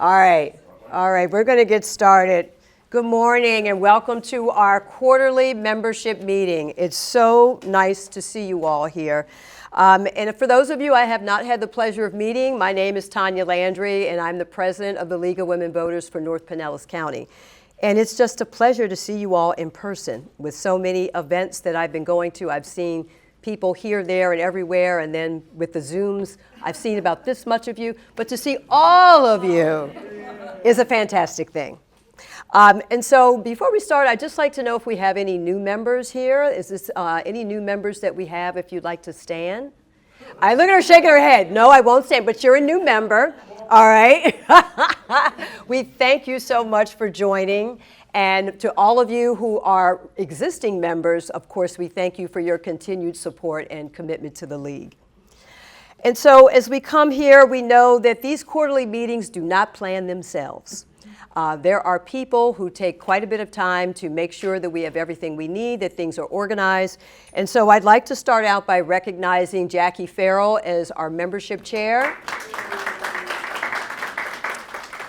All right, we're going to get started. Good morning and welcome to our quarterly membership meeting. It's so nice to see you all here. And for those of you I have not had the pleasure of meeting, my name is Tanya Landry and I'm the president of the League of Women Voters for North Pinellas County. And it's just a pleasure to see you all in person. With so many events that I've been going to, I've seen people here, there, and everywhere, and then with the Zooms, I've seen about this much of you, but to see all of you is a fantastic thing. And so before we start, I'd just like to know if we have any new members here. Is this any new members that we have, if you'd like to stand? I look at her shaking her head. No, I won't stand, but you're a new member. All right. We thank you so much for joining. And to all of you who are existing members, of course, we thank you for your continued support and commitment to the League. And so as we come here, we know that these quarterly meetings do not plan themselves. There are people who take quite a bit of time to make sure that we have everything we need, that things are organized. And so I'd like to start out by recognizing Jackie Farrell as our membership chair.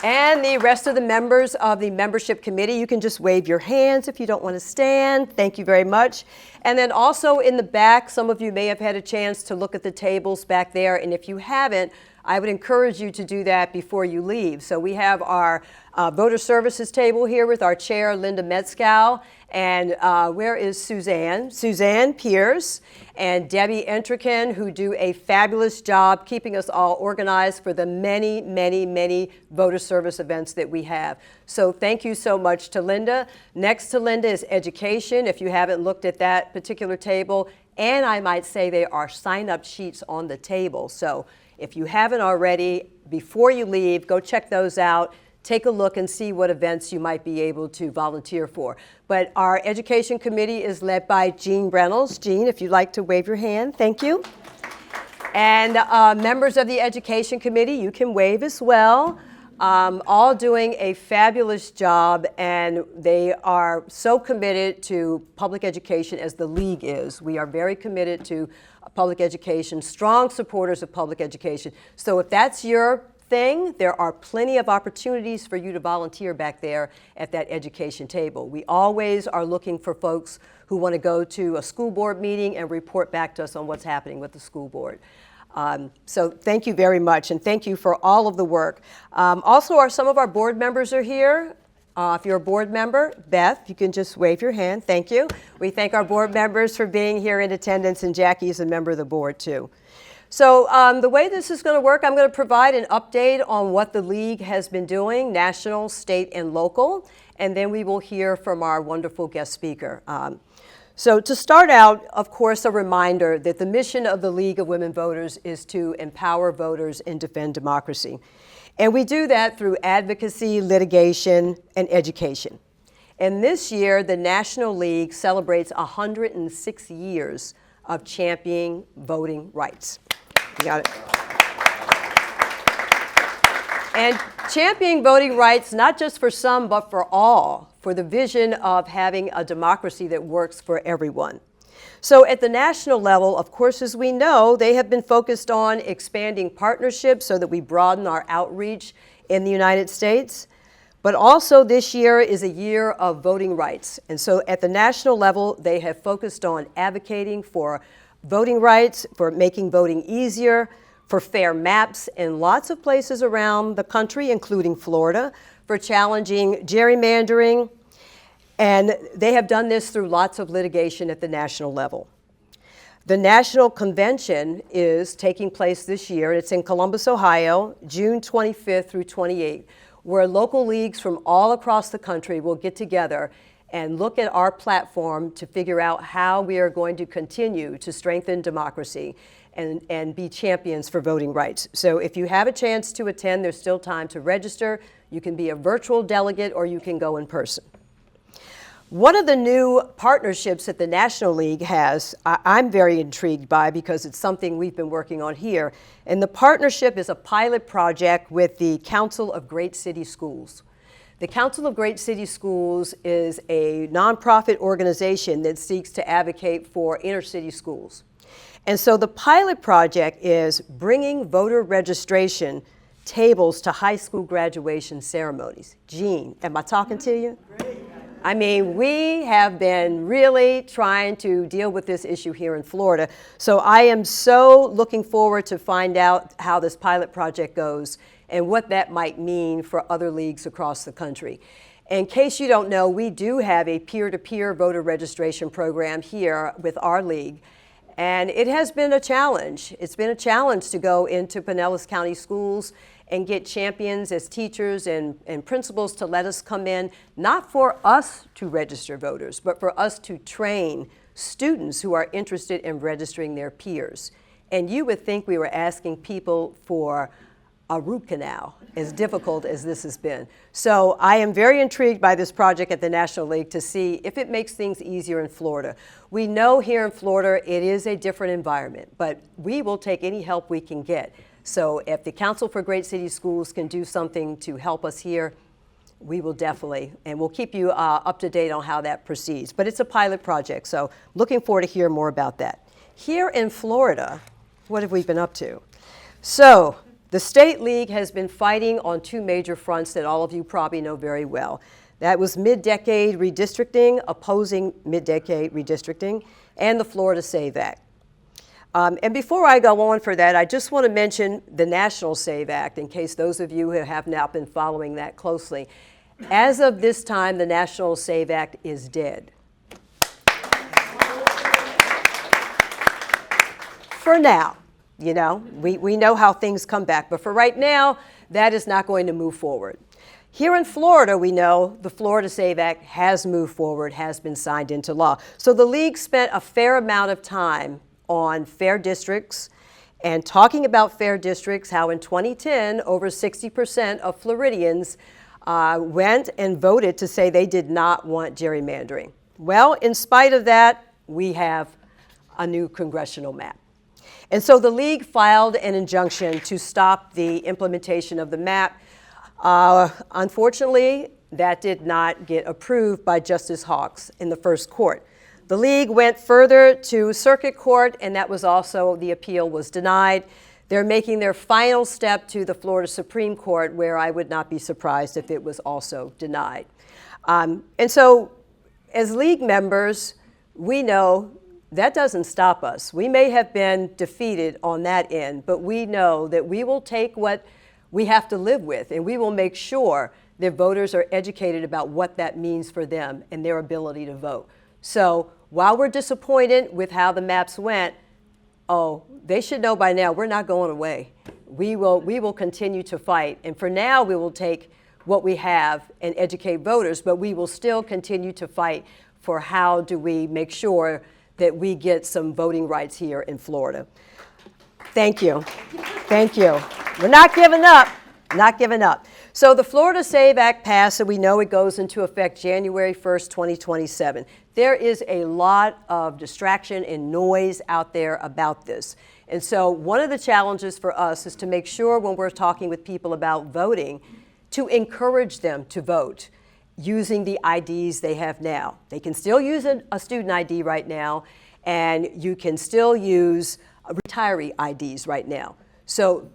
And the rest of the members of the membership committee, you can just wave your hands if you don't want to stand. Thank you very much. And then also in the back, some of you may have had a chance to look at the tables back there. And if you haven't, I would encourage you to do that before you leave. So we have our voter services table here with our chair, Linda Metzgow. And where is Suzanne? Suzanne Pierce and Debbie Entrican, who do a fabulous job keeping us all organized for the many, many, many voter service events that we have. So thank you so much to Linda. Next to Linda is education, if you haven't looked at that particular table. And I might say there are sign-up sheets on the table. So if you haven't already, before you leave, go check those out. Take a look and see what events you might be able to volunteer for. But our education committee is led by Jean Reynolds. Jean, if you'd like to wave your hand, thank you. And members of the education committee, you can wave as well. All doing a fabulous job, and they are so committed to public education as the League is. We are very committed to public education, strong supporters of public education. So if that's your thing, there are plenty of opportunities for you to volunteer back there at that education table. We always are looking for folks who want to go to a school board meeting and report back to us on what's happening with the school board. So thank you very much, and thank you for all of the work. Also, some of our board members are here. If you're a board member, Beth, you can just wave your hand. Thank you. We thank our board members for being here in attendance, and Jackie is a member of the board too. So the way this is going to work, I'm going to provide an update on what the League has been doing, national, state, and local, and then we will hear from our wonderful guest speaker. So to start out, of course, a reminder that the mission of the League of Women Voters is to empower voters and defend democracy. And we do that through advocacy, litigation, and education. And this year, the National League celebrates 106 years of championing voting rights. You got it. And championing voting rights, not just for some, but for all, for the vision of having a democracy that works for everyone. So at the national level, of course, as we know, they have been focused on expanding partnerships so that we broaden our outreach in the United States. But also this year is a year of voting rights. And so at the national level, they have focused on advocating for voting rights, for making voting easier, for fair maps in lots of places around the country, including Florida, for challenging gerrymandering. And they have done this through lots of litigation at the national level. The National Convention is taking place this year. It's in Columbus, Ohio, June 25th through 28th, where local leagues from all across the country will get together and look at our platform to figure out how we are going to continue to strengthen democracy and be champions for voting rights. So if you have a chance to attend, there's still time to register. You can be a virtual delegate or you can go in person. One of the new partnerships that the National League has, I'm very intrigued by because it's something we've been working on here. And the partnership is a pilot project with the Council of Great City Schools. The Council of Great City Schools is a nonprofit organization that seeks to advocate for inner city schools. And so the pilot project is bringing voter registration tables to high school graduation ceremonies. Jean, am I talking to you? I mean, we have been really trying to deal with this issue here in Florida. So I am so looking forward to find out how this pilot project goes and what that might mean for other leagues across the country. In case you don't know, we do have a peer-to-peer voter registration program here with our league. And it has been a challenge. It's been a challenge to go into Pinellas County schools and get champions as teachers and principals to let us come in, not for us to register voters, but for us to train students who are interested in registering their peers. And you would think we were asking people for a root canal, as difficult as this has been. So I am very intrigued by this project at the National League to see if it makes things easier in Florida. We know here in Florida it is a different environment, but we will take any help we can get. So if the Council for Great City Schools can do something to help us here, we will definitely, and we'll keep you up to date on how that proceeds. But it's a pilot project, so looking forward to hear more about that. Here in Florida, what have we been up to? So the State League has been fighting on two major fronts that all of you probably know very well. That was mid-decade redistricting, opposing mid-decade redistricting, and the Florida SAVE Act. And before I go on for that, I just want to mention the National SAVE Act, in case those of you who have not been following that closely. As of this time, the National SAVE Act is dead. For now. You know, we know how things come back, but for right now, that is not going to move forward. Here in Florida, we know the Florida SAVE Act has moved forward, has been signed into law. So the league spent a fair amount of time on fair districts and talking about fair districts, how in 2010, over 60% of Floridians went and voted to say they did not want gerrymandering. Well, in spite of that, we have a new congressional map. And so the league filed an injunction to stop the implementation of the map. Unfortunately, that did not get approved by Justice Hawks in the first court. The league went further to circuit court, and that was also, the appeal was denied. They're making their final step to the Florida Supreme Court, where I would not be surprised if it was also denied. And so as league members, we know that doesn't stop us. We may have been defeated on that end, but we know that we will take what we have to live with, and we will make sure that voters are educated about what that means for them and their ability to vote. So while we're disappointed with how the maps went, they should know by now we're not going away. We will continue to fight, and for now we will take what we have and educate voters, but we will still continue to fight for how do we make sure that we get some voting rights here in Florida. Thank you. Thank you. We're not giving up. Not giving up. So the Florida SAVE Act passed, and we know it goes into effect January 1st, 2027. There is a lot of distraction and noise out there about this. And so one of the challenges for us is to make sure when we're talking with people about voting, to encourage them to vote using the IDs they have now. They can still use a student ID right now, and you can still use retiree IDs right now. So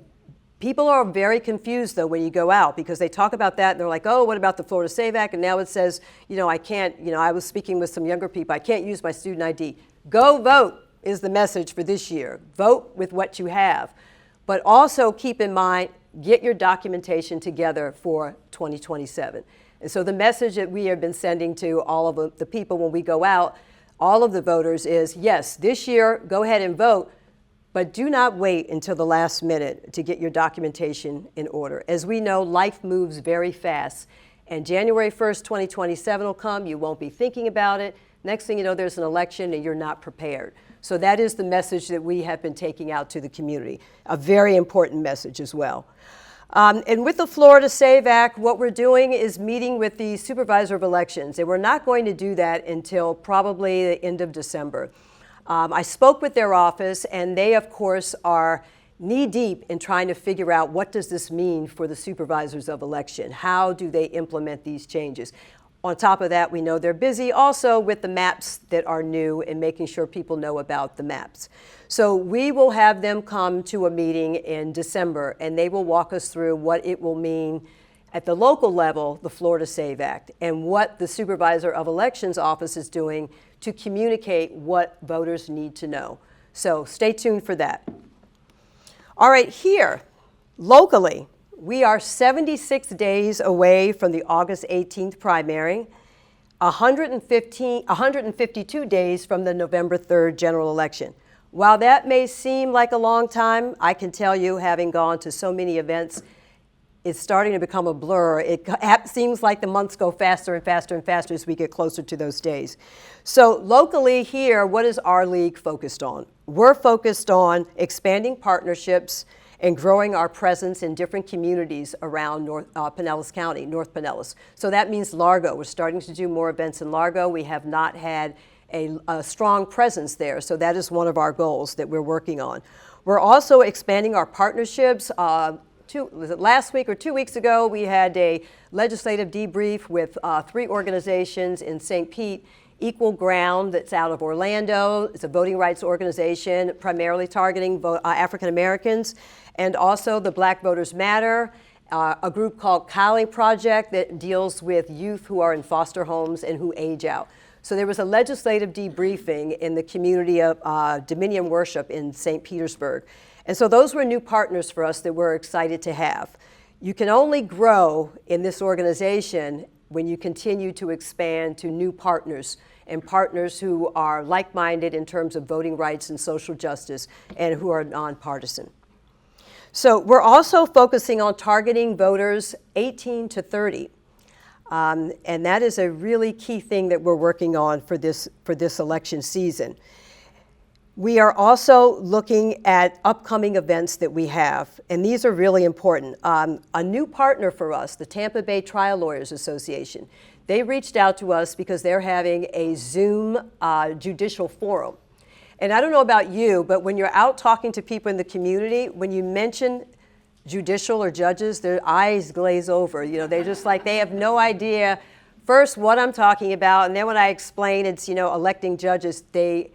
people are very confused, though, when you go out, because they talk about that, and they're like, oh, what about the Florida SAVE Act? And now it says, I can't, I was speaking with some younger people, I can't use my student ID. Go vote is the message for this year. Vote with what you have. But also keep in mind, get your documentation together for 2027. And so the message that we have been sending to all of the people when we go out, all of the voters is, yes, this year, go ahead and vote, but do not wait until the last minute to get your documentation in order. As we know, life moves very fast, and January 1st, 2027 will come, you won't be thinking about it. Next thing you know, there's an election and you're not prepared. So that is the message that we have been taking out to the community, a very important message as well. And with the Florida SAVE Act, what we're doing is meeting with the supervisor of elections, and we're not going to do that until probably the end of December. I spoke with their office, and they, of course, are knee-deep in trying to figure out what does this mean for the supervisors of election? How do they implement these changes? On top of that, we know they're busy also with the maps that are new and making sure people know about the maps. So we will have them come to a meeting in December, and they will walk us through what it will mean at the local level, the Florida SAVE Act, and what the Supervisor of Elections Office is doing to communicate what voters need to know. So stay tuned for that. All right, here, locally, we are 76 days away from the August 18th primary, 152 days from the November 3rd general election. While that may seem like a long time, I can tell you, having gone to so many events, it's starting to become a blur. It seems like the months go faster and faster and faster as we get closer to those days. So locally here, what is our league focused on? We're focused on expanding partnerships and growing our presence in different communities around Pinellas County, North Pinellas. So that means Largo. We're starting to do more events in Largo. We have not had a strong presence there, so that is one of our goals that we're working on. We're also expanding our partnerships. Was it last week or 2 weeks ago, we had a legislative debrief with 3 organizations in St. Pete. Equal Ground, that's out of Orlando. It's a voting rights organization primarily targeting African Americans, and also the Black Voters Matter, a group called Cali Project that deals with youth who are in foster homes and who age out. So there was a legislative debriefing in the community of Dominion Worship in St. Petersburg. And so those were new partners for us that we're excited to have. You can only grow in this organization when you continue to expand to new partners, and partners who are like-minded in terms of voting rights and social justice and who are nonpartisan. So we're also focusing on targeting voters 18 to 30. And that is a really key thing that we're working on for this election season. We are also looking at upcoming events that we have, and these are really important. A new partner for us, the Tampa Bay Trial Lawyers Association, they reached out to us because they're having a Zoom judicial forum. And I don't know about you, but when you're out talking to people in the community, when you mention judicial or judges, their eyes glaze over. You know, they're just like, they have no idea first what I'm talking about, and then when I explain it's, electing judges, they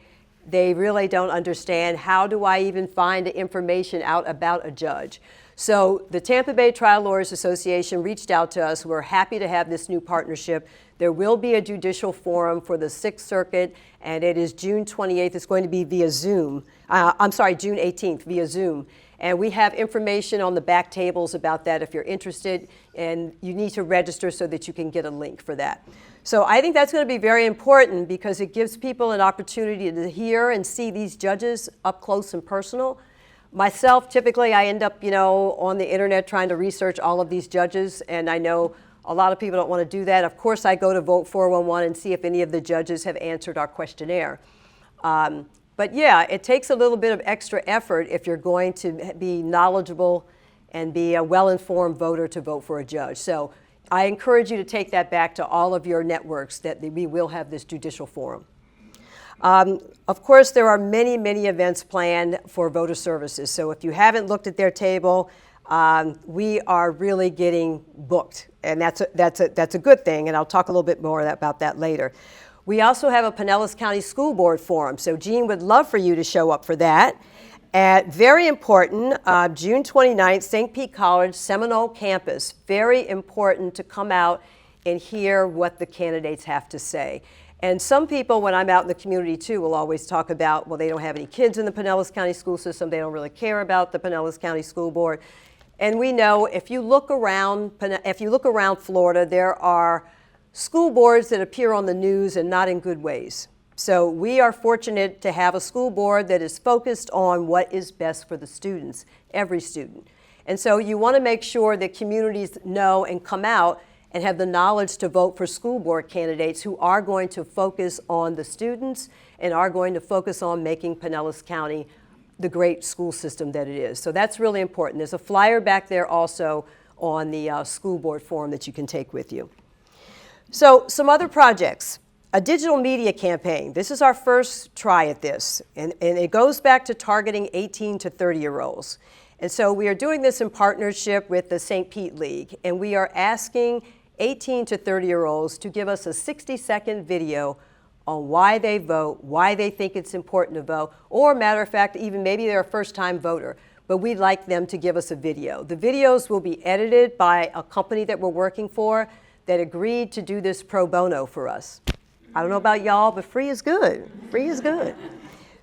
really don't understand how do I even find information out about a judge. So the Tampa Bay Trial Lawyers Association reached out to us. We're happy to have this new partnership. There will be a judicial forum for the 6th Circuit, and it is June 28th. It's going to be via Zoom. June 18th via Zoom. And we have information on the back tables about that if you're interested, and you need to register so that you can get a link for that. So I think that's going to be very important because it gives people an opportunity to hear and see these judges up close and personal. Myself, typically, I end up, on the internet trying to research all of these judges, and I know a lot of people don't want to do that. Of course, I go to Vote 411 and see if any of the judges have answered our questionnaire. But yeah, it takes a little bit of extra effort if you're going to be knowledgeable and be a well-informed voter to vote for a judge. So I encourage you to take that back to all of your networks that we will have this judicial forum. Of course, there are many, many events planned for voter services. So if you haven't looked at their table, we are really getting booked, and that's a good thing, and I'll talk a little bit more about that later. We also have a Pinellas County School Board Forum, so Jean would love for you to show up for that. Very important, June 29th, St. Pete College, Seminole campus. Very important to come out and hear what the candidates have to say. And some people, when I'm out in the community too, will always talk about, well, they don't have any kids in the Pinellas County school system, they don't really care about the Pinellas County School Board. And we know if you look around Florida, there are school boards that appear on the news and not in good ways. So we are fortunate to have a school board that is focused on what is best for the students, every student. And so you want to make sure that communities know and come out and have the knowledge to vote for school board candidates who are going to focus on the students and are going to focus on making Pinellas County the great school system that it is. So that's really important. There's a flyer back there also on the school board forum that you can take with you. So some other projects. A digital media campaign. This is our first try at this, and it goes back to targeting 18 to 30-year-olds. And so we are doing this in partnership with the St. Pete League, and we are asking 18 to 30-year-olds to give us a 60-second video on why they vote, why they think it's important to vote, or matter of fact, even maybe they're a first-time voter, but we'd like them to give us a video. The videos will be edited by a company that we're working for that agreed to do this pro bono for us. I don't know about y'all, but free is good. Free is good.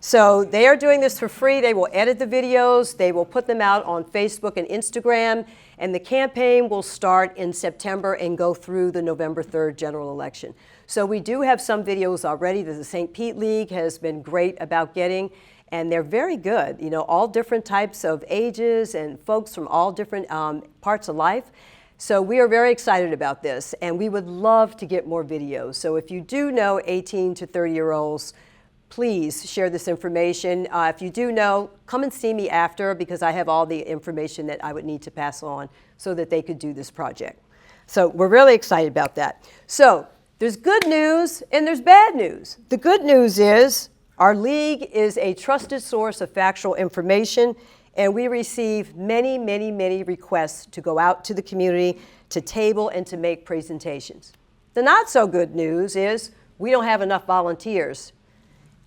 So they are doing this for free. They will edit the videos. They will put them out on Facebook and Instagram. And the campaign will start in September and go through the November 3rd general election. So we do have some videos already that the St. Pete League has been great about getting. And they're very good, you know, all different types of ages and folks from all different parts of life. So we are very excited about this, and we would love to get more videos. So if you do know 18 to 30-year-olds, please share this information. If you do know, come and see me after, because I have all the information that I would need to pass on so that they could do this project. So we're really excited about that. So there's good news and there's bad news. The good news is our league is a trusted source of factual information, and we receive many, many, many requests to go out to the community, to table, and to make presentations. The not so good news is we don't have enough volunteers.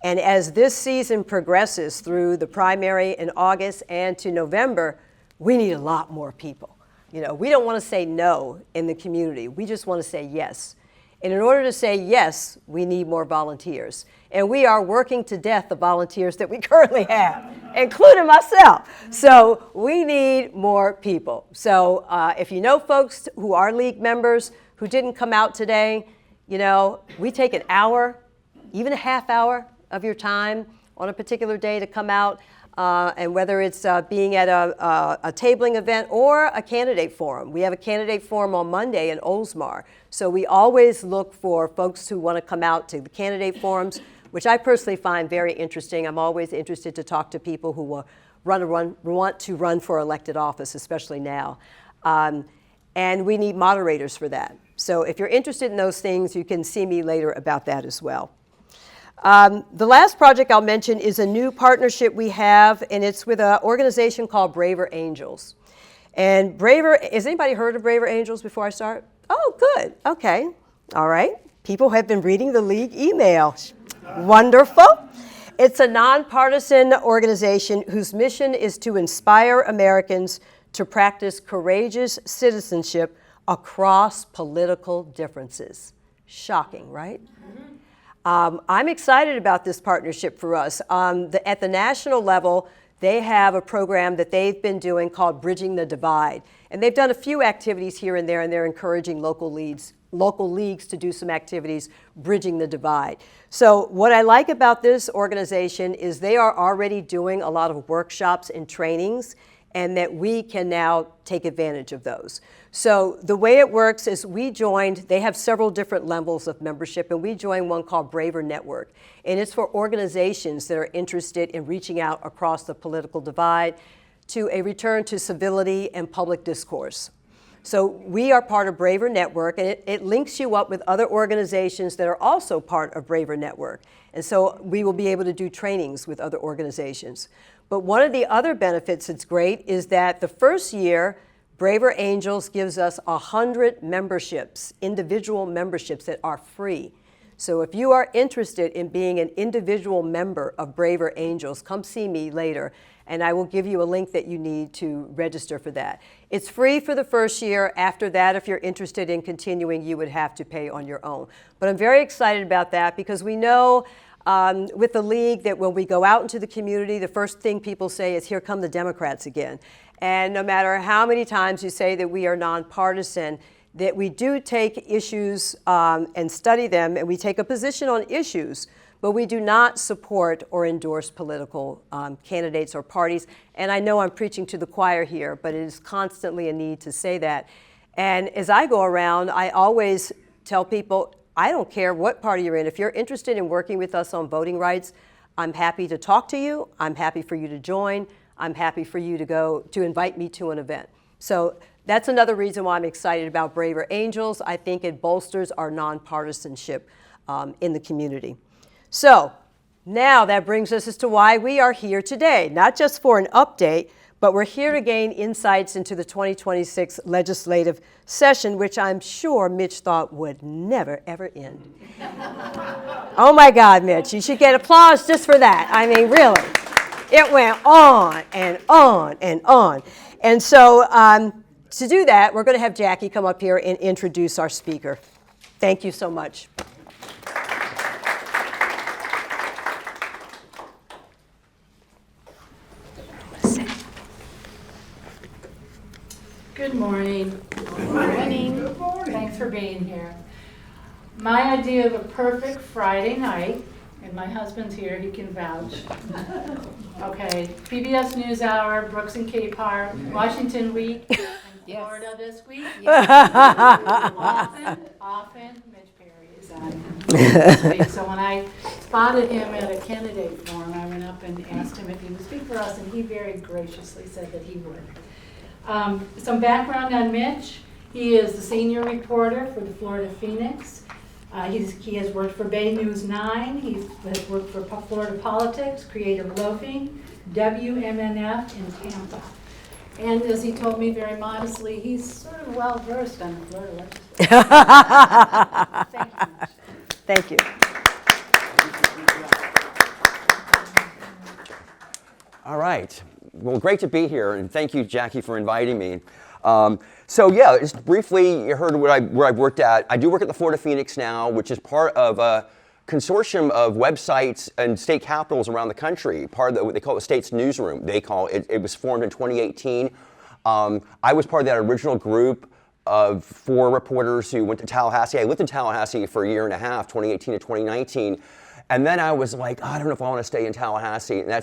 And as this season progresses through the primary in August and to November, we need a lot more people. You know, we don't want to say no in the community. We just want to say yes. And in order to say yes, we need more volunteers. And we are working to death the volunteers that we currently have, including myself. So we need more people. So if you know folks who are league members who didn't come out today, you know, we take an hour, even a half hour of your time on a particular day to come out, and whether it's being at a tabling event or a candidate forum. We have a candidate forum on Monday in Oldsmar. So we always look for folks who want to come out to the candidate forums, which I personally find very interesting. I'm always interested to talk to people who want to run for elected office, especially now. And we need moderators for that. So if you're interested in those things, you can see me later about that as well. The last project I'll mention is a new partnership we have, and it's with an organization called Braver Angels. And has anybody heard of Braver Angels before I start? Oh, good. Okay. All right. People have been reading the league email. Wonderful. It's a nonpartisan organization whose mission is to inspire Americans to practice courageous citizenship across political differences. Shocking, right? I'm excited about this partnership for us. At the national level, they have a program that they've been doing called Bridging the Divide. And they've done a few activities here and there, and they're encouraging local leagues to do some activities bridging the divide. So what I like about this organization is they are already doing a lot of workshops and trainings, and that we can now take advantage of those. So the way it works is they have several different levels of membership, and we joined one called Braver Network. And it's for organizations that are interested in reaching out across the political divide to a return to civility and public discourse. So we are part of Braver Network, and it links you up with other organizations that are also part of Braver Network. And so we will be able to do trainings with other organizations. But one of the other benefits that's great is that the first year, Braver Angels gives us 100 memberships, individual memberships that are free. So if you are interested in being an individual member of Braver Angels, come see me later, and I will give you a link that you need to register for that. It's free for the first year. After that, if you're interested in continuing, you would have to pay on your own. But I'm very excited about that because we know with the league that when we go out into the community, the first thing people say is, here come the Democrats again. And no matter how many times you say that we are nonpartisan, that we do take issues and study them, and we take a position on issues, but we do not support or endorse political candidates or parties. And I know I'm preaching to the choir here, but it is constantly a need to say that. And as I go around, I always tell people, I don't care what party you're in. If you're interested in working with us on voting rights, I'm happy to talk to you. I'm happy for you to join. I'm happy for you to invite me to an event. So that's another reason why I'm excited about Braver Angels. I think it bolsters our nonpartisanship in the community. So now that brings us as to why we are here today, not just for an update, but we're here to gain insights into the 2026 legislative session, which I'm sure Mitch thought would never, ever end. Oh my God, Mitch, you should get applause just for that. I mean, really. It went on and on and on. And so to do that, we're going to have Jackie come up here and introduce our speaker. Thank you so much. Good morning. Good morning. Good morning. Thanks for being here. My idea of a perfect Friday night, and my husband's here, he can vouch. Okay, PBS NewsHour, Brooks and Capehart, Washington Week, and Florida this week. Often, Mitch Perry is on this week. So when I spotted him at a candidate forum, I went up and asked him if he would speak for us, and he very graciously said that he would. Some background on Mitch. He is the senior reporter for the Florida Phoenix. He has worked for Bay News 9. He has worked for Florida Politics, Creative Loafing, WMNF in Tampa. And as he told me very modestly, he's sort of well versed on the Florida legislature. Thank you. Thank you. All right. Well, great to be here, and thank you, Jackie, for inviting me. So yeah, just briefly, you heard where I've worked at. I do work at the Florida Phoenix now, which is part of a consortium of websites and state capitals around the country. Part of what they call the state's newsroom. They call it. It was formed in 2018. I was part of that original group of 4 reporters who went to Tallahassee. I lived in Tallahassee for a year and a half, 2018 to 2019, and then I was like, I don't know if I want to stay in Tallahassee, and I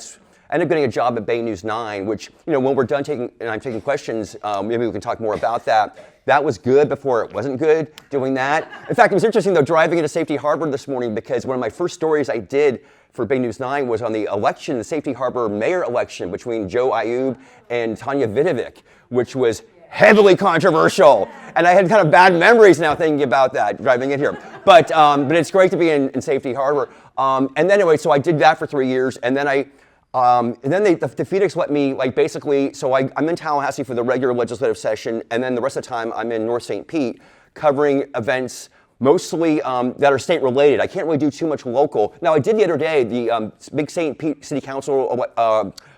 ended up getting a job at Bay News 9, which, when we're done I'm taking questions, maybe we can talk more about that. That was good before it wasn't good, doing that. In fact, it was interesting, though, driving into Safety Harbor this morning, because one of my first stories I did for Bay News 9 was on the Safety Harbor mayor election between Joe Ayoub and Tanya Vidovic, which was heavily controversial. And I had kind of bad memories now thinking about that, driving in here. But it's great to be in Safety Harbor. And then anyway, so I did that for 3 years, and then the Phoenix let me, basically, so I'm in Tallahassee for the regular legislative session, and then the rest of the time I'm in North St. Pete covering events mostly that are state related. I can't really do too much local. Now, I did the other day, the big St. Pete City Council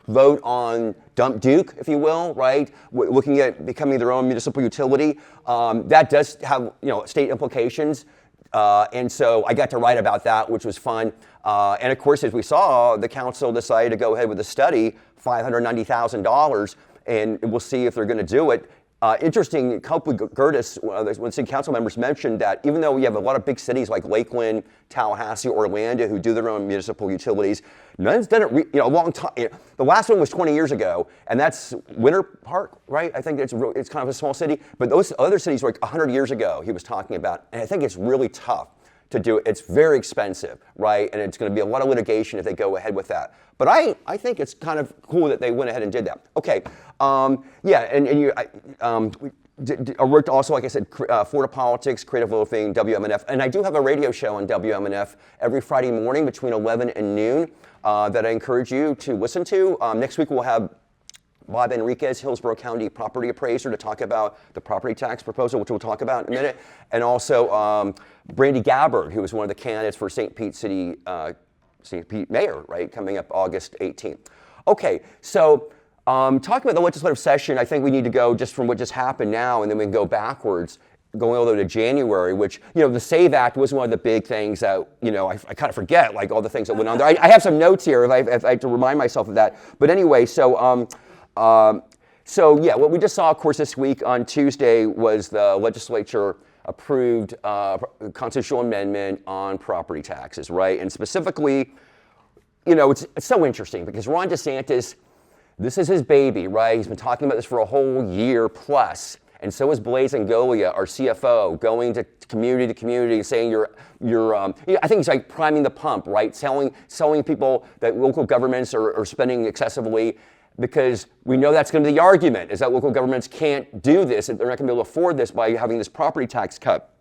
vote on Dump Duke, if you will, right? Looking at becoming their own municipal utility. That does have, state implications. And so I got to write about that, which was fun. And of course, as we saw, the council decided to go ahead with the study, $590,000, and we'll see if they're going to do it. Interesting, Copley Gertis, one of the city council members, mentioned that even though we have a lot of big cities like Lakeland, Tallahassee, Orlando, who do their own municipal utilities, none's done it a long time. The last one was 20 years ago, and that's Winter Park, right? I think it's kind of a small city, but those other cities were like 100 years ago he was talking about, and I think it's really tough to do it. It's very expensive, right? And it's going to be a lot of litigation if they go ahead with that. But I think it's kind of cool that they went ahead and did that. Okay, I worked also, like I said, Florida Politics, Creative Loafing, WMNF, and I do have a radio show on WMNF every Friday morning between 11 and noon that I encourage you to listen to. Next week we'll have Bob Enriquez, Hillsborough County property appraiser, to talk about the property tax proposal, which we'll talk about in a minute, and also Brandy Gabbard, who is one of the candidates for St. Pete City, St. Pete Mayor, right, coming up August 18th. Okay, so talking about the legislative session, I think we need to go just from what just happened now, and then we can go backwards, going all the way to January, which, the SAVE Act was one of the big things that, I kind of forget, like all the things that went on there. I have some notes here if I have to remind myself of that. But anyway, so what we just saw, of course, this week on Tuesday was the legislature approved a constitutional amendment on property taxes, right? And specifically, it's so interesting because Ron DeSantis, this is his baby, right? He's been talking about this for a whole year plus. And so is Blaise Angolia, our CFO, going to community, saying I think he's like priming the pump, right? Selling people that local governments are spending excessively, because we know that's going to be the argument, is that local governments can't do this, and they're not going to be able to afford this by having this property tax cut.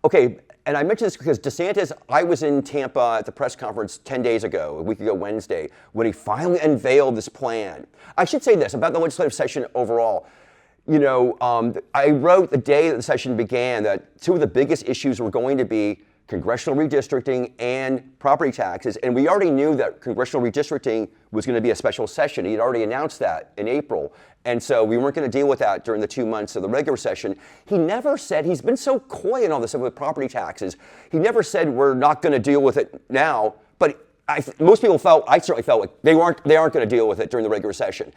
Okay, And I mention this because DeSantis, I was in Tampa at the press conference 10 days ago, a week ago Wednesday, when he finally unveiled this plan. I should say this about the legislative session overall. You know, I wrote the day that the session began that two of the biggest issues were going to be congressional redistricting and property taxes. And we already knew that congressional redistricting was going to be a special session. He had already announced that in April. And so we weren't going to deal with that during the 2 months of the regular session. He never said, he's been so coy in all this stuff with property taxes. He never said we're not going to deal with it now. But most people felt, I certainly felt like they aren't going to deal with it during the regular session.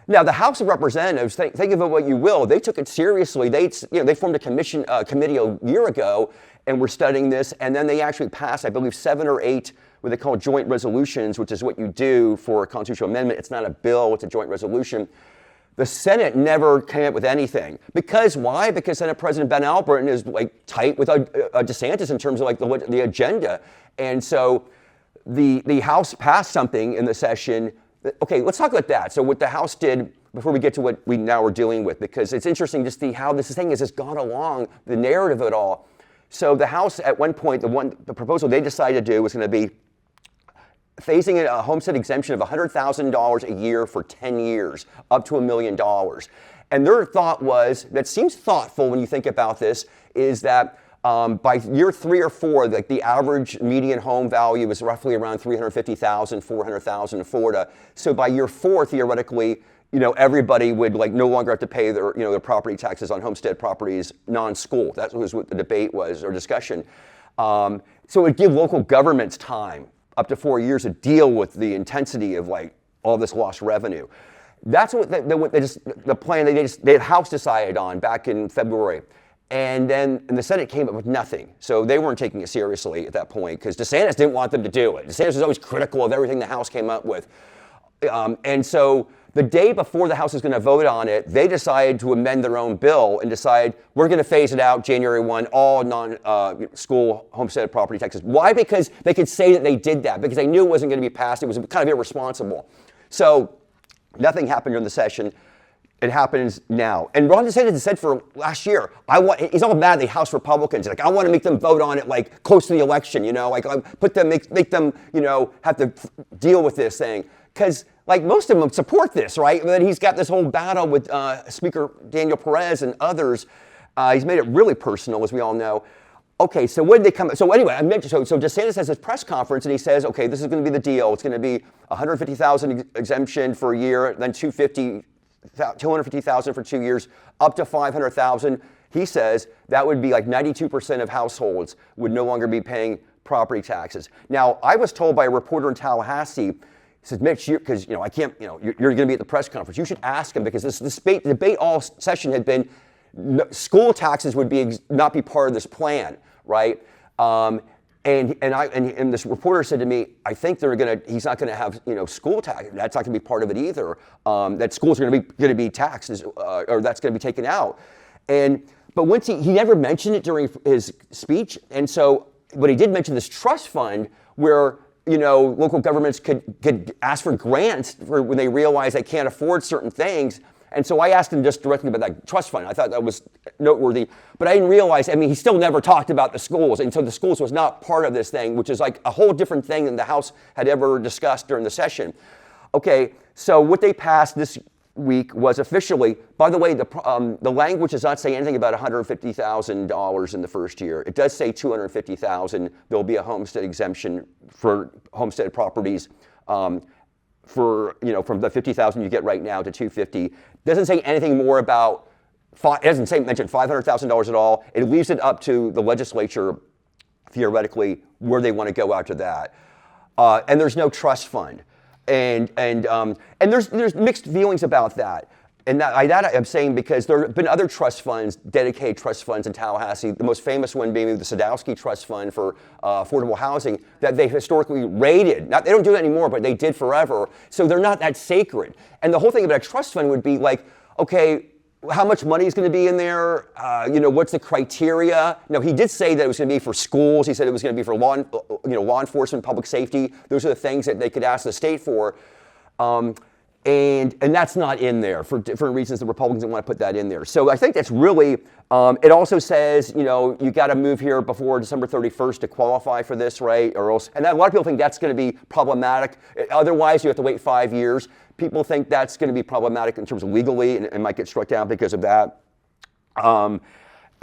Now, the House of Representatives, think of it what you will, they took it seriously. They formed a committee a year ago, and we're studying this. And then they actually passed, I believe, 7 or 8 what they call joint resolutions, which is what you do for a constitutional amendment. It's not a bill, it's a joint resolution. The Senate never came up with anything. Because why? Because Senate President Ben Albritton is like tight with DeSantis in terms of like the agenda. And so the House passed something in the session. Okay, let's talk about that. So what the House did, before we get to what we now are dealing with, because it's interesting to see how this thing has just gone along, the narrative of it all. So the House, at one point, the proposal they decided to do was going to be phasing in a homestead exemption of $100,000 a year for 10 years, up to $1 million. And their thought was, that seems thoughtful when you think about this, is that by year 3 or 4, like the average median home value is roughly around $350,000, $400,000 in Florida. So by year 4, theoretically, you know, everybody would like no longer have to pay their, you know, their property taxes on homestead properties non-school. That was what the debate was, or discussion. So it would give local governments time, up to 4 years, to deal with the intensity of like all this lost revenue. That's what the plan the House decided on back in February. And the Senate came up with nothing. So they weren't taking it seriously at that point because DeSantis didn't want them to do it. DeSantis was always critical of everything the House came up with. And so the day before the House was going to vote on it, they decided to amend their own bill and decide we're going to phase it out January 1, all non-school homestead property taxes. Why? Because they could say that they did that, because they knew it wasn't going to be passed. It was kind of irresponsible. So nothing happened during the session. It happens now. And Ron DeSantis said for last year, he's all mad at the House Republicans. Like, I want to make them vote on it like close to the election, you know, like make them, you know, have to deal with this thing. Because like most of them support this, right? But he's got this whole battle with Speaker Daniel Perez and others. He's made it really personal, as we all know. Okay, so when did they come? So anyway, so DeSantis has his press conference and he says, okay, this is going to be the deal. It's going to be $150,000 exemption for a year, then $250,000 for 2 years, up to $500,000. He says that would be like 92% of households would no longer be paying property taxes. Now, I was told by a reporter in Tallahassee, he says, Mitch, because I can't, you're going to be at the press conference. You should ask him, because this debate all session had been school taxes would not be part of this plan, right? And this reporter said to me, I think he's not going to have school tax. That's not going to be part of it either. That schools are going to be taxed, or that's going to be taken out. But once he never mentioned it during his speech, and so but he did mention this trust fund where local governments could ask for grants for when they realize they can't afford certain things. And so I asked him just directly about that trust fund. I thought that was noteworthy. But I didn't realize, he still never talked about the schools. And so the schools was not part of this thing, which is like a whole different thing than the House had ever discussed during the session. Okay, so what they passed this week was officially, by the way, the language does not say anything about $150,000 in the first year. It does say $250,000. There'll be a homestead exemption for homestead properties from the $50,000 you get right now to $250,000. Doesn't say anything more about. It doesn't mention $500,000 at all. It leaves it up to the legislature, theoretically, where they want to go after that. And there's no trust fund, and there's mixed feelings about that. And that I'm saying because there have been other trust funds, dedicated trust funds in Tallahassee, the most famous one being the Sadowski Trust Fund for affordable housing, that they historically rated. They don't do that anymore, but they did forever. So they're not that sacred. And the whole thing about a trust fund would be like, okay, how much money is going to be in there? What's the criteria? He did say that it was going to be for schools. He said it was going to be for law enforcement, public safety. Those are the things that they could ask the state for. And that's not in there for different reasons. The Republicans didn't want to put that in there. So I think that's really, it also says, you know, you got to move here before December 31st to qualify for this, right? Or else, and a lot of people think that's going to be problematic. Otherwise, you have to wait 5 years. People think that's going to be problematic in terms of legally and might get struck down because of that.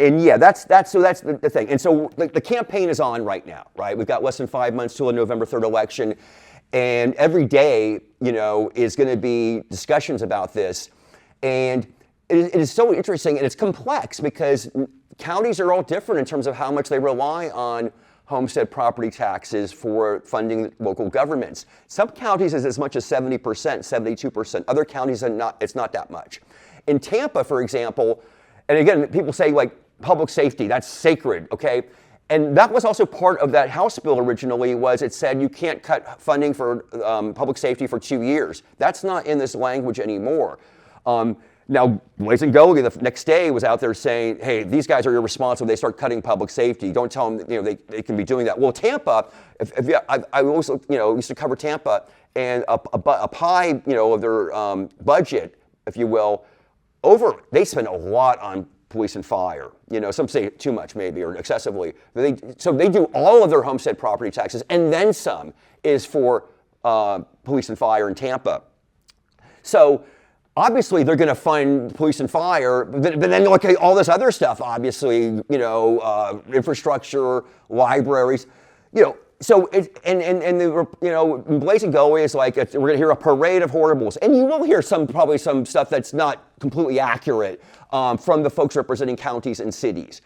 And yeah, that's the thing. And so the campaign is on right now, right? We've got less than 5 months till the November 3rd election. And every day, you know, is going to be discussions about this. And it is so interesting and it's complex because counties are all different in terms of how much they rely on homestead property taxes for funding local governments. Some counties is as much as 70%, 72%. Other counties are it's not that much. In Tampa, for example, and again, people say like public safety, that's sacred, okay? And that was also part of that House bill originally, was it said you can't cut funding for public safety for 2 years. That's not in this language anymore. Now, Blazing Goli the next day was out there saying, hey, these guys are irresponsible. They start cutting public safety. Don't tell them, you know, they can be doing that. Well, Tampa, I also, you know, used to cover Tampa, and a pie, you know, of their budget, if you will, they spend a lot on police and fire. You know, some say too much maybe, or excessively. So they do all of their homestead property taxes, and then some is for police and fire in Tampa. So obviously they're going to fund police and fire, but then okay, all this other stuff, obviously, you know, infrastructure, libraries, you know. So Blazing Goli is like, we're going to hear a parade of horribles, and you will hear probably some stuff that's not completely accurate from the folks representing counties and cities.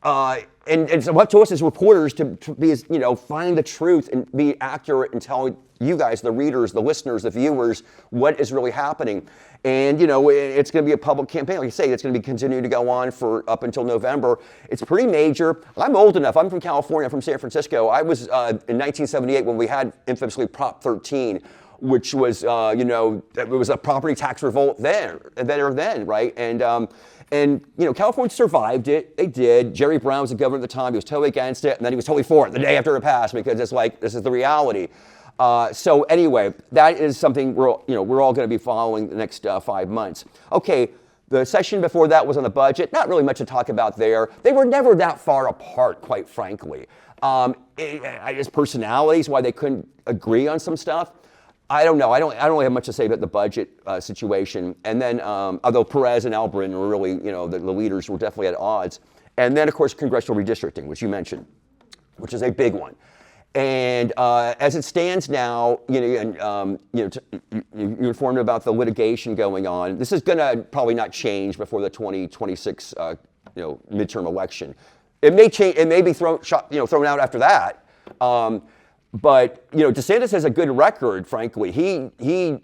And it's up to us as reporters to be, you know, find the truth and be accurate and tell you guys, the readers, the listeners, the viewers, what is really happening. And, you know, it's going to be a public campaign. Like I say, it's going to be continuing to go on for up until November. It's pretty major. I'm old enough. I'm from California. I'm from San Francisco. I was in 1978 when we had infamously Prop 13, which was, you know, it was a property tax revolt then, right? And you know, California survived it. They did. Jerry Brown was the governor at the time. He was totally against it, and then he was totally for it the day after it passed, because it's like, this is the reality. So anyway, that is something we're all going to be following the next 5 months. Okay, the session before that was on the budget. Not really much to talk about there. They were never that far apart, quite frankly. I guess personalities, why they couldn't agree on some stuff. I don't know. I don't really have much to say about the budget situation. And then, although Perez and Albrin were really, you know, the leaders were definitely at odds. And then, of course, congressional redistricting, which you mentioned, which is a big one. And as it stands now, you're informed about the litigation going on. This is going to probably not change before the 2026, midterm election. It may change. It may be thrown out after that. But DeSantis has a good record, frankly.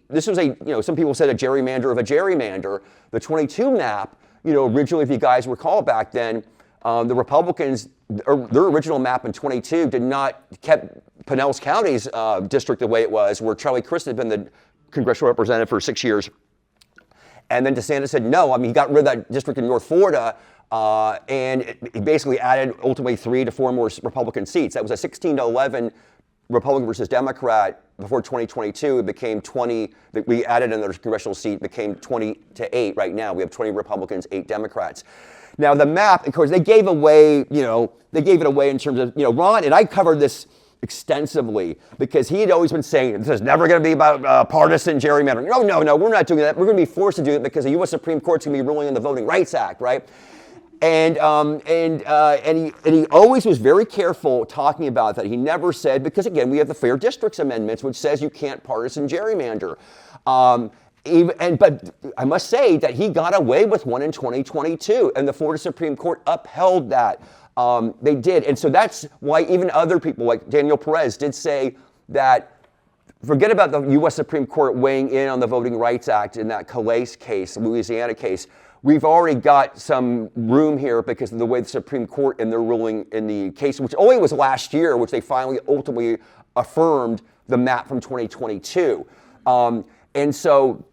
This was some people said a gerrymander of a gerrymander. The 22 map, originally, if you guys recall back then, the Republicans, their original map in 22 did not kept Pinellas County's district the way it was, where Charlie Crist had been the congressional representative for 6 years. And then DeSantis said no. I mean, he got rid of that district in North Florida, and he basically added ultimately 3 to 4 more Republican seats. That was a 16-11 Republican versus Democrat. Before 2022, it became 20. That we added another congressional seat, became 20-8. Right now, we have 20 Republicans, 8 Democrats. Now the map, of course, they gave away. They gave it away in terms of Ron, and I covered this extensively because he had always been saying this is never going to be about partisan gerrymandering. No, we're not doing that. We're going to be forced to do it because the U.S. Supreme Court's going to be ruling on the Voting Rights Act, right? And he always was very careful talking about that. He never said, because again, we have the Fair Districts Amendments, which says you can't partisan gerrymander. But I must say that he got away with one in 2022, and the Florida Supreme Court upheld that. They did. And so that's why even other people like Daniel Perez did say that forget about the U.S. Supreme Court weighing in on the Voting Rights Act in that Calais case, Louisiana case. We've already got some room here because of the way the Supreme Court in their ruling in the case, which only was last year, which they finally ultimately affirmed the map from 2022. And so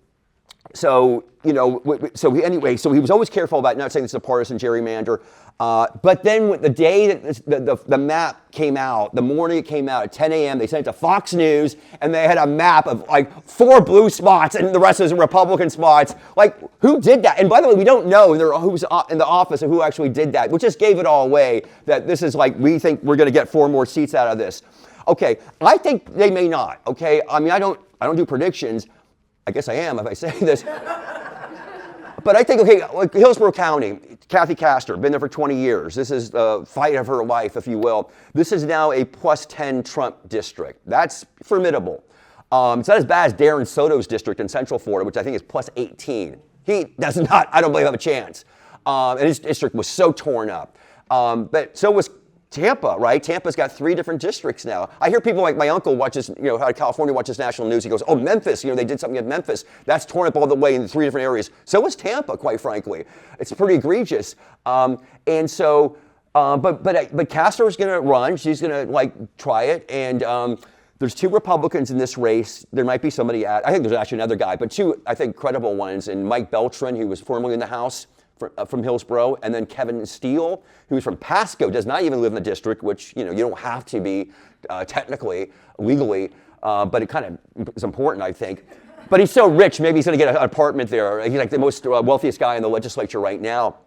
So, anyway, so he was always careful about not saying this is a partisan gerrymander. But then the day that the map came out, the morning it came out at 10 a.m., they sent it to Fox News, and they had a map of like 4 blue spots, and the rest was Republican spots. Like, who did that? And by the way, we don't know who's in the office and who actually did that, which just gave it all away that this is like, we think we're going to get 4 more seats out of this. Okay, I think they may not, okay? I mean, I don't do predictions. I guess I am if I say this. But I think, okay, like Hillsborough County, Kathy Castor, been there for 20 years. This is the fight of her life, if you will. This is now a +10 Trump district. That's formidable. It's not as bad as Darren Soto's district in Central Florida, which I think is +18. He does not, I don't believe, have a chance. And his district was so torn up. But so was Tampa, right? Tampa's got 3 different districts now. I hear people like my uncle watches, out of California, watches national news. He goes, oh, Memphis, they did something at Memphis. That's torn up all the way in 3 different areas. So was Tampa, quite frankly. It's pretty egregious. And so, but Castor's going to run. She's going to try it. And there's 2 Republicans in this race. There might be somebody I think there's actually another guy, but 2, I think, credible ones. And Mike Beltran, who was formerly in the House, from Hillsborough, and then Kevin Steele, who's from Pasco, does not even live in the district, which you don't have to be technically, legally, but it kind of is important, I think. But he's so rich, maybe he's going to get an apartment there. He's like the most wealthiest guy in the legislature right now.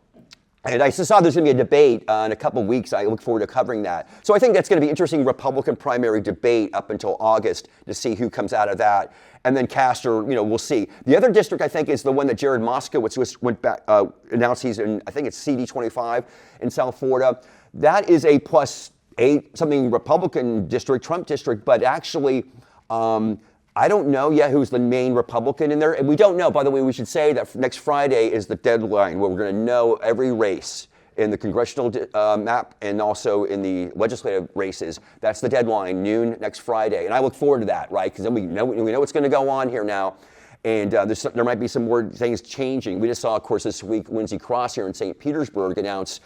And I saw there's going to be a debate in a couple of weeks. I look forward to covering that. So I think that's going to be interesting Republican primary debate up until August to see who comes out of that. And then Castor, we'll see. The other district, I think, is the one that Jared Moskowitz went back, announced he's in, I think it's CD25 in South Florida. That is a +8 something Republican district, Trump district, but actually, I don't know yet who's the main Republican in there. And we don't know, by the way, we should say that next Friday is the deadline where we're going to know every race in the congressional map and also in the legislative races. That's the deadline, noon next Friday. And I look forward to that, right? Because then we know what's going to go on here now. And there might be some more things changing. We just saw, of course, this week, Lindsey Cross here in St. Petersburg announce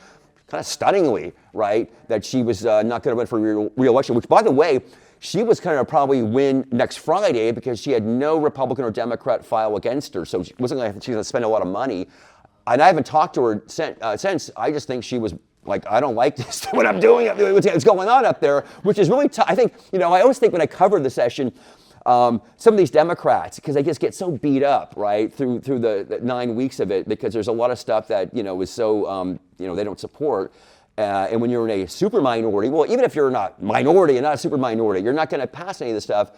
kind of stunningly, right, that she was not going to run for re-election, which, by the way, she was going to probably win next Friday because she had no Republican or Democrat file against her. So she wasn't going to spend a lot of money. And I haven't talked to her since. I just think she was like, I don't like this, what I'm doing, what's going on up there, which is really tough. I think, I always think when I cover the session, some of these Democrats, because they just get so beat up, right, through the 9 weeks of it, because there's a lot of stuff that, is so, they don't support. And when you're in a super minority, well, even if you're not minority and not a super minority, you're not going to pass any of this stuff.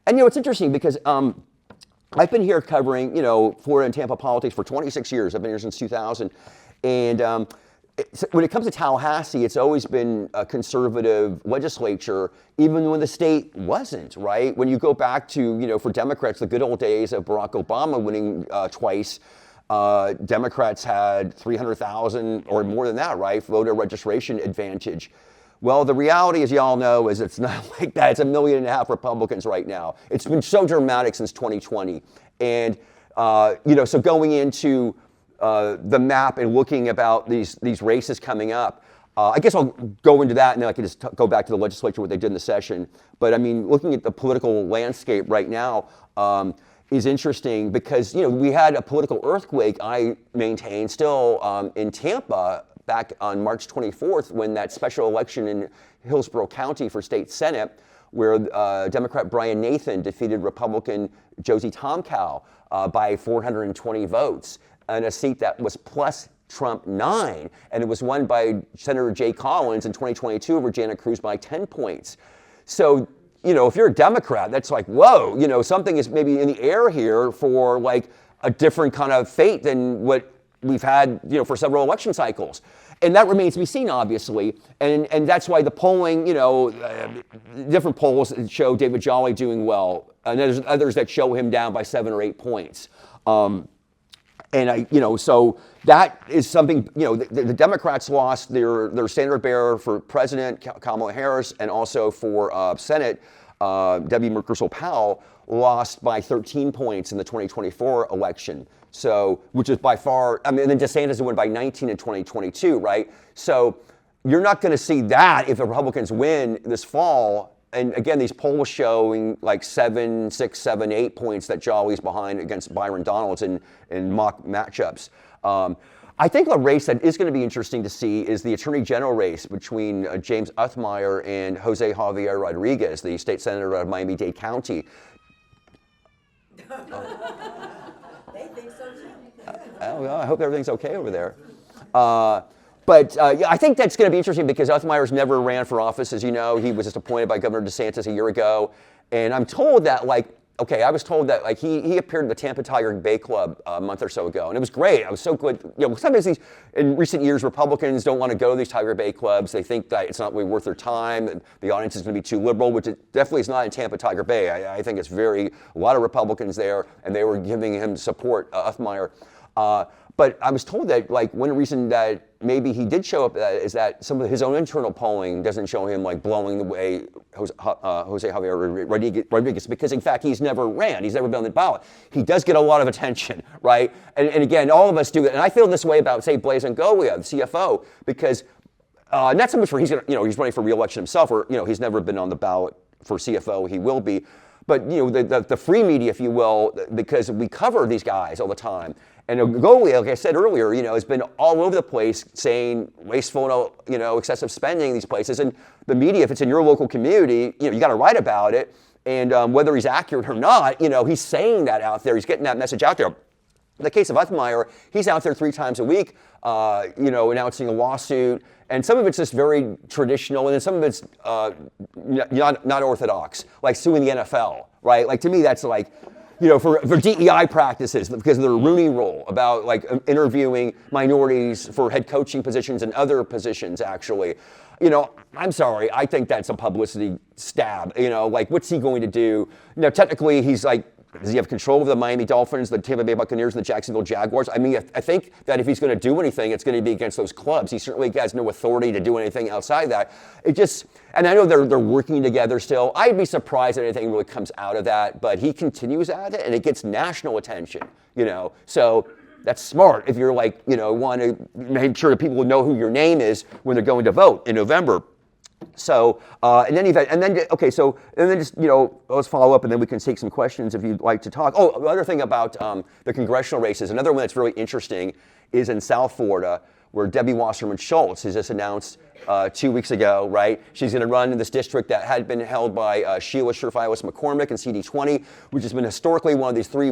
And, it's interesting because I've been here covering, Florida and Tampa politics for 26 years. I've been here since 2000. And when it comes to Tallahassee, it's always been a conservative legislature, even when the state wasn't, right? When you go back to, for Democrats, the good old days of Barack Obama winning twice, Democrats had 300,000 or more than that, right? Voter registration advantage. Well, the reality, as you all know, is it's not like that. It's 1.5 million Republicans right now. It's been so dramatic since 2020. And, so going into the map and looking about these races coming up, I guess I'll go into that and then I can just go back to the legislature, what they did in the session. But I mean, looking at the political landscape right now is interesting because, we had a political earthquake, I maintain, still in Tampa back on March 24th when that special election in Hillsborough County for state senate, where Democrat Brian Nathan defeated Republican Josie Tomkow by 420 votes, and a seat that was plus Trump 9, and it was won by Senator Jay Collins in 2022 over Janet Cruz by 10 points. So, if you're a Democrat, that's like, whoa, something is maybe in the air here for like a different kind of fate than what we've had, for several election cycles. And that remains to be seen, obviously. And that's why the polling, different polls show David Jolly doing well. And there's others that show him down by 7 or 8 points. So that is something, the Democrats lost their standard bearer for president, Kamala Harris, and also for Senate, Debbie Merkersel-Powell, lost by 13 points in the 2024 election. So, which is by far, and then DeSantis won by 19 in 2022, right? So you're not going to see that if the Republicans win this fall and again, these polls showing like 7, 6, 7, 8 points that Jolly's behind against Byron Donalds in mock matchups. I think a race that is going to be interesting to see is the Attorney General race between James Uthmeyer and Jose Javier Rodriguez, the state senator out of Miami-Dade County. They think so too. Well, I hope everything's okay over there. But yeah, I think that's going to be interesting because Uthmeyer's never ran for office, as you know. He was just appointed by Governor DeSantis a year ago. And I'm told that, I was told that he appeared at the Tampa Tiger Bay Club a month or so ago, and it was great. I was so good. Sometimes in recent years, Republicans don't want to go to these Tiger Bay clubs. They think that it's not really worth their time, and the audience is going to be too liberal, which it definitely is not in Tampa Tiger Bay. I think it's a lot of Republicans there, and they were giving him support, Uthmeyer. But I was told that one reason that maybe he did show up is that some of his own internal polling doesn't show him blowing the way Jose Javier Rodriguez, because in fact he's never ran, he's never been on the ballot. He does get a lot of attention, right? And again, all of us do it. And I feel this way about, say, Blaise Ngolia, the CFO, because not so much for he's running for re-election himself, or he's never been on the ballot for CFO. He will be. But the free media, if you will, because we cover these guys all the time. And Ngolia, like I said earlier, has been all over the place saying wasteful, excessive spending in these places. And the media, if it's in your local community, you got to write about it. And whether he's accurate or not, he's saying that out there. He's getting that message out there. In the case of Uthmeyer, he's out there 3 times a week, announcing a lawsuit. And some of it's just very traditional, and then some of it's not orthodox, like suing the NFL, right? To me, that's for DEI practices, because of the Rooney Rule, about interviewing minorities for head coaching positions and other positions, actually. I'm sorry, I think that's a publicity stab. What's he going to do? Technically, he's does he have control of the Miami Dolphins, the Tampa Bay Buccaneers, and the Jacksonville Jaguars? I mean, I think that if he's going to do anything, it's going to be against those clubs. He certainly has no authority to do anything outside that. And I know they're working together still. I'd be surprised if anything really comes out of that, but he continues at it, and it gets national attention, So that's smart if you're want to make sure that people know who your name is when they're going to vote in November. So, in any event, let's follow up, and then we can take some questions if you'd like to talk. Oh, the other thing about the congressional races, another one that's really interesting is in South Florida, where Debbie Wasserman Schultz has just announced 2 weeks ago, right? She's going to run in this district that had been held by Sheila Sure-Files McCormick in CD20, which has been historically one of these 3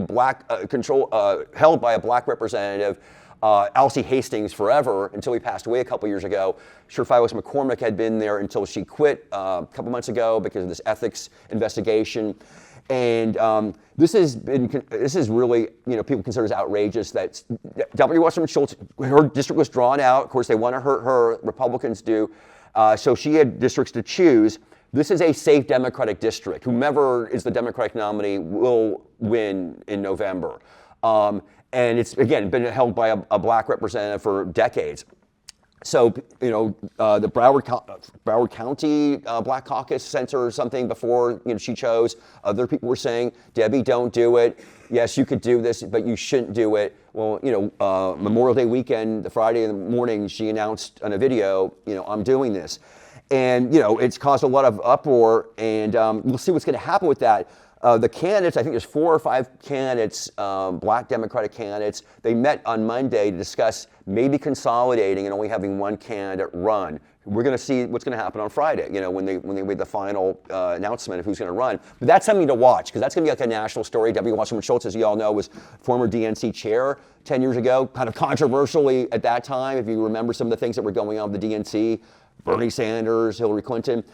held by a black representative. Alcee Hastings forever, until he passed away a couple years ago. Sure-Files McCormick had been there until she quit a couple months ago because of this ethics investigation. And this is really, people consider as outrageous that W. Wasserman Schultz, her district was drawn out. Of course, they want to hurt her, Republicans do. So she had districts to choose. This is a safe Democratic district. Whomever is the Democratic nominee will win in November. And it's, again, been held by a black representative for decades. So, the Broward County Black Caucus sent her something before she chose. Other people were saying, Debbie, don't do it. Yes, you could do this, but you shouldn't do it. Well, Memorial Day weekend, the Friday in the morning, she announced on a video, I'm doing this. And, it's caused a lot of uproar, and we'll see what's going to happen with that. The candidates, I think there's 4 or 5 candidates, black Democratic candidates. They met on Monday to discuss maybe consolidating and only having one candidate run. We're going to see what's going to happen on Friday, when they made the final announcement of who's going to run. But that's something to watch, because that's going to be a national story. W. Wasserman Schultz, as you all know, was former DNC chair 10 years ago, kind of controversially at that time, if you remember some of the things that were going on with the DNC. Bernie Sanders, Hillary Clinton.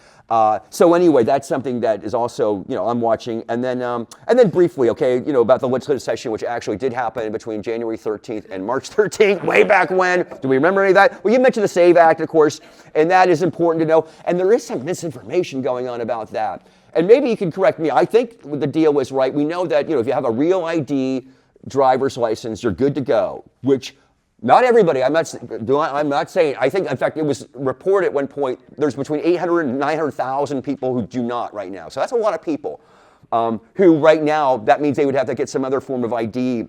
So anyway, that's something that is also, I'm watching. And then briefly, about the legislative session, which actually did happen between January 13th and March 13th, way back when. Do we remember any of that? Well, you mentioned the SAVE Act, of course, and that is important to know. And there is some misinformation going on about that. And maybe you can correct me. I think the deal was right. We know that, if you have a real ID driver's license, you're good to go, which not everybody, I'm not saying, I think, in fact, it was reported at one point, there's between 800 and 900,000 people who do not right now. So that's a lot of people who right now, that means they would have to get some other form of ID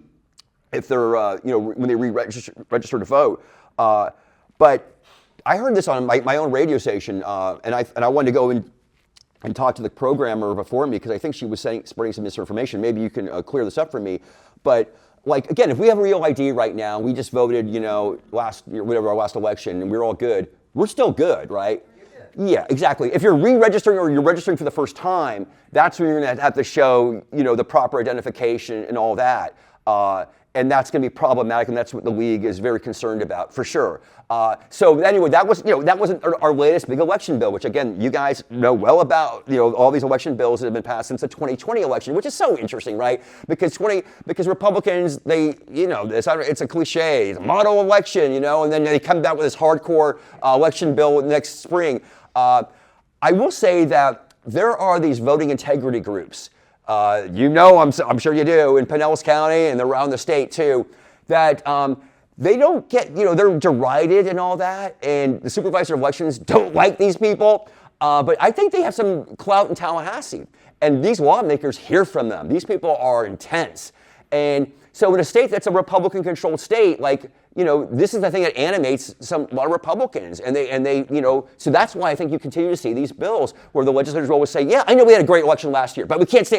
if they're, when they register to vote. But I heard this on my own radio station, and I wanted to go and talked to the programmer before me because I think she was spreading some misinformation. Maybe you can clear this up for me. But like again, if we have real ID right now, we just voted, last year, whatever our last election, and we're all good. We're still good, right? Yeah, exactly. If you're re-registering or you're registering for the first time, that's when you're going to have to show, the proper identification and all that. And that's going to be problematic, and that's what the league is very concerned about, for sure. So anyway, that wasn't our latest big election bill, which again, you guys know well about, all these election bills that have been passed since the 2020 election, which is so interesting, right? Because Republicans, it's a cliche, it's a model election, and then they come back with this hardcore election bill next spring. I will say that there are these voting integrity groups. I'm sure you do, in Pinellas County and around the state too, that they don't get, they're derided and all that, and the supervisor of elections don't like these people, but I think they have some clout in Tallahassee, and these lawmakers hear from them. These people are intense, and so in a state that's a Republican-controlled state, this is the thing that animates a lot of Republicans, and they, so that's why I think you continue to see these bills where the legislators will always say, yeah, I know we had a great election last year, but we can't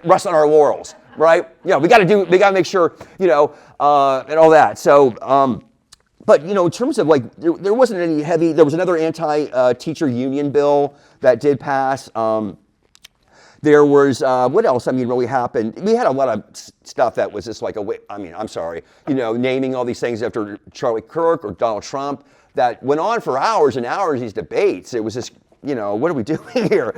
rest on our laurels, right? We got to make sure, and all that. So, but in terms of there wasn't any heavy. There was another anti-teacher union bill that did pass. There was, what else, really happened? We had a lot of stuff that was just I'm sorry, naming all these things after Charlie Kirk or Donald Trump that went on for hours and hours, these debates. It was just, what are we doing here?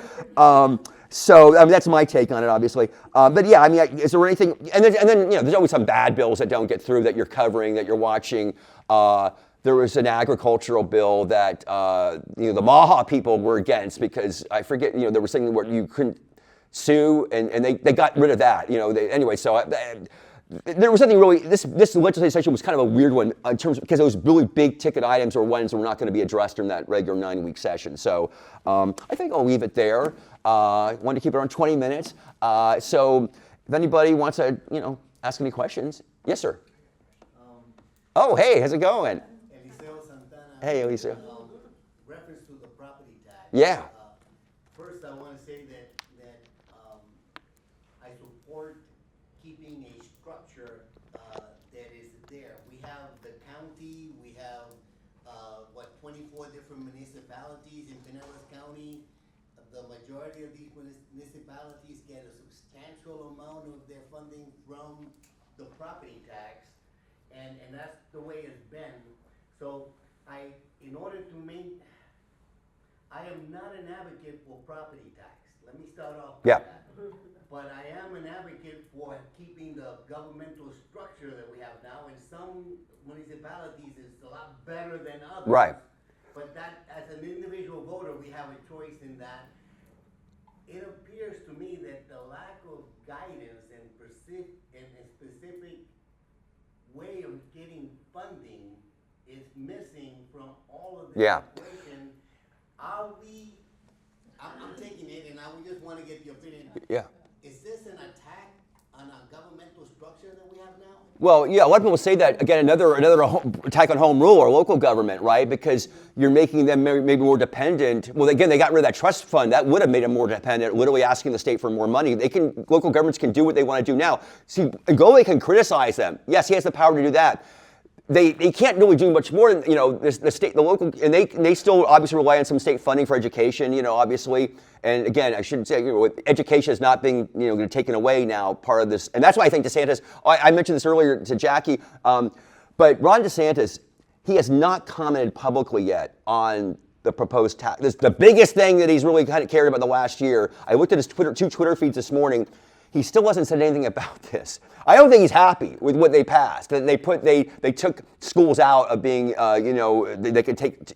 So, that's my take on it, obviously. But yeah, is there anything, and then there's always some bad bills that don't get through that you're covering, that you're watching. There was an agricultural bill that, the Maha people were against because I forget, there was something where you couldn't sue, and they got rid of that. Anyway, so there was something really. This legislative session was kind of a weird one in terms because those really big ticket items or ones that were not going to be addressed during that regular 9-week session. So I think I'll leave it there. I wanted to keep it on 20 minutes. So if anybody wants to, ask any questions, yes, sir. Oh, hey, how's it going? Eliseo Santana. Hey, Eliseo. Reference to the property tax. Yeah. First, I want to say that I support keeping a structure that is there. We have the county. We have 24 different municipalities in Pinellas County. The majority of these municipalities get a substantial amount of their funding from the property tax, and that's the way it's been. So in order to make, I am not an advocate for property tax. Let me start off with that. But I am an advocate for keeping the governmental structure that we have now. In some municipalities, it's a lot better than others. Right. But that, as an individual voter, we have a choice in that. It appears to me that the lack of guidance and a specific way of getting funding is missing from all of this situation. I'm taking it, and I would just want to get your opinion. Yeah. Is this an attack on a governmental structure that we have now? Well, yeah, a lot of people say that, again, another attack on home rule or local government, right? Because you're making them maybe more dependent. Well, again, they got rid of that trust fund. That would have made them more dependent, literally asking the state for more money. Local governments can do what they want to do now. See, Ngole can criticize them. Yes, he has the power to do that. They can't really do much more than, the local, and they still obviously rely on some state funding for education, obviously. And again, I shouldn't say, education is not being, taken away now, part of this. And that's why I think DeSantis, I mentioned this earlier to Jackie, but Ron DeSantis, he has not commented publicly yet on the proposed tax. The biggest thing that he's really kind of cared about the last year. I looked at his two Twitter feeds this morning. He still hasn't said anything about this. I don't think he's happy with what they passed. They took schools out of being, they could take,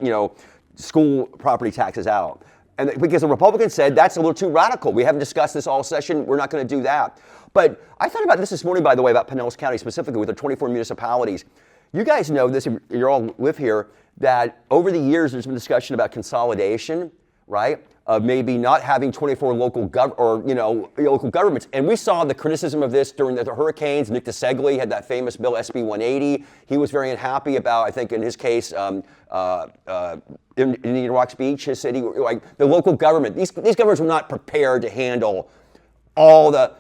school property taxes out. And because the Republicans said that's a little too radical. We haven't discussed this all session. We're not going to do that. But I thought about this morning, by the way, about Pinellas County specifically with the 24 municipalities. You guys know this, you all live here, that over the years there's been discussion about consolidation, right? of maybe not having 24 local local governments. And we saw the criticism of this during the hurricanes. Nick DeSegli had that famous bill, SB 180. He was very unhappy about, I think in his case, Indian Rocks Beach, his city, like the local government. These governments were not prepared to handle all the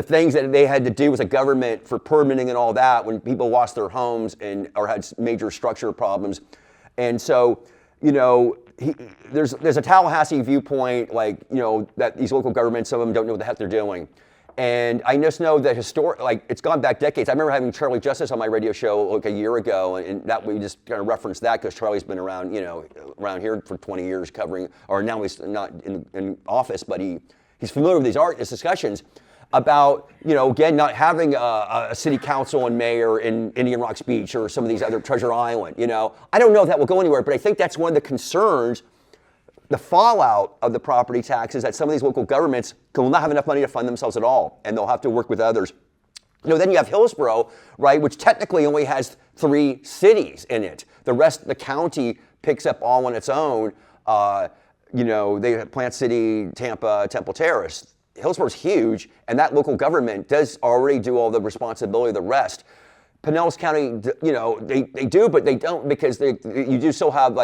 things that they had to do with the government for permitting and all that when people lost their homes or had major structural problems. And so, there's a Tallahassee viewpoint, that these local governments, some of them don't know what the heck they're doing. And I just know that it's gone back decades. I remember having Charlie Justice on my radio show like a year ago, and that we just kind of referenced that because Charlie's been around, around here for 20 years covering, or now he's not in office, but he's familiar with these discussions about, again, not having a city council and mayor in Indian Rocks Beach or some of these other Treasure Island. I don't know if that will go anywhere, but I think that's one of the concerns. The fallout of the property tax is that some of these local governments will not have enough money to fund themselves at all, and they'll have to work with others. Then you have Hillsborough, right, which technically only has 3 cities in it. The rest, the county picks up all on its own. They have Plant City, Tampa, Temple Terrace. Hillsborough's huge, and that local government does already do all the responsibility of the rest. Pinellas County, they do, but they don't because you do still have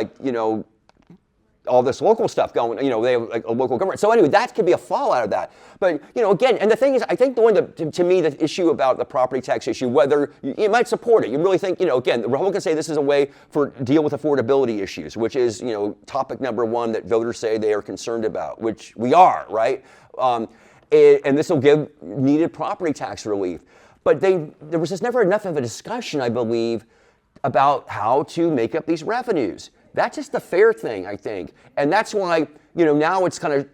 all this local stuff going. They have like a local government. So anyway, that could be a fallout of that. But again, and the thing is, I think to me, the issue about the property tax issue, whether you might support it, you really think, again, the Republicans say this is a way for deal with affordability issues, which is topic number 1 that voters say they are concerned about, which we are, right? And this will give needed property tax relief. But there was just never enough of a discussion, I believe, about how to make up these revenues. That's just the fair thing, I think. And that's why, now it's kind of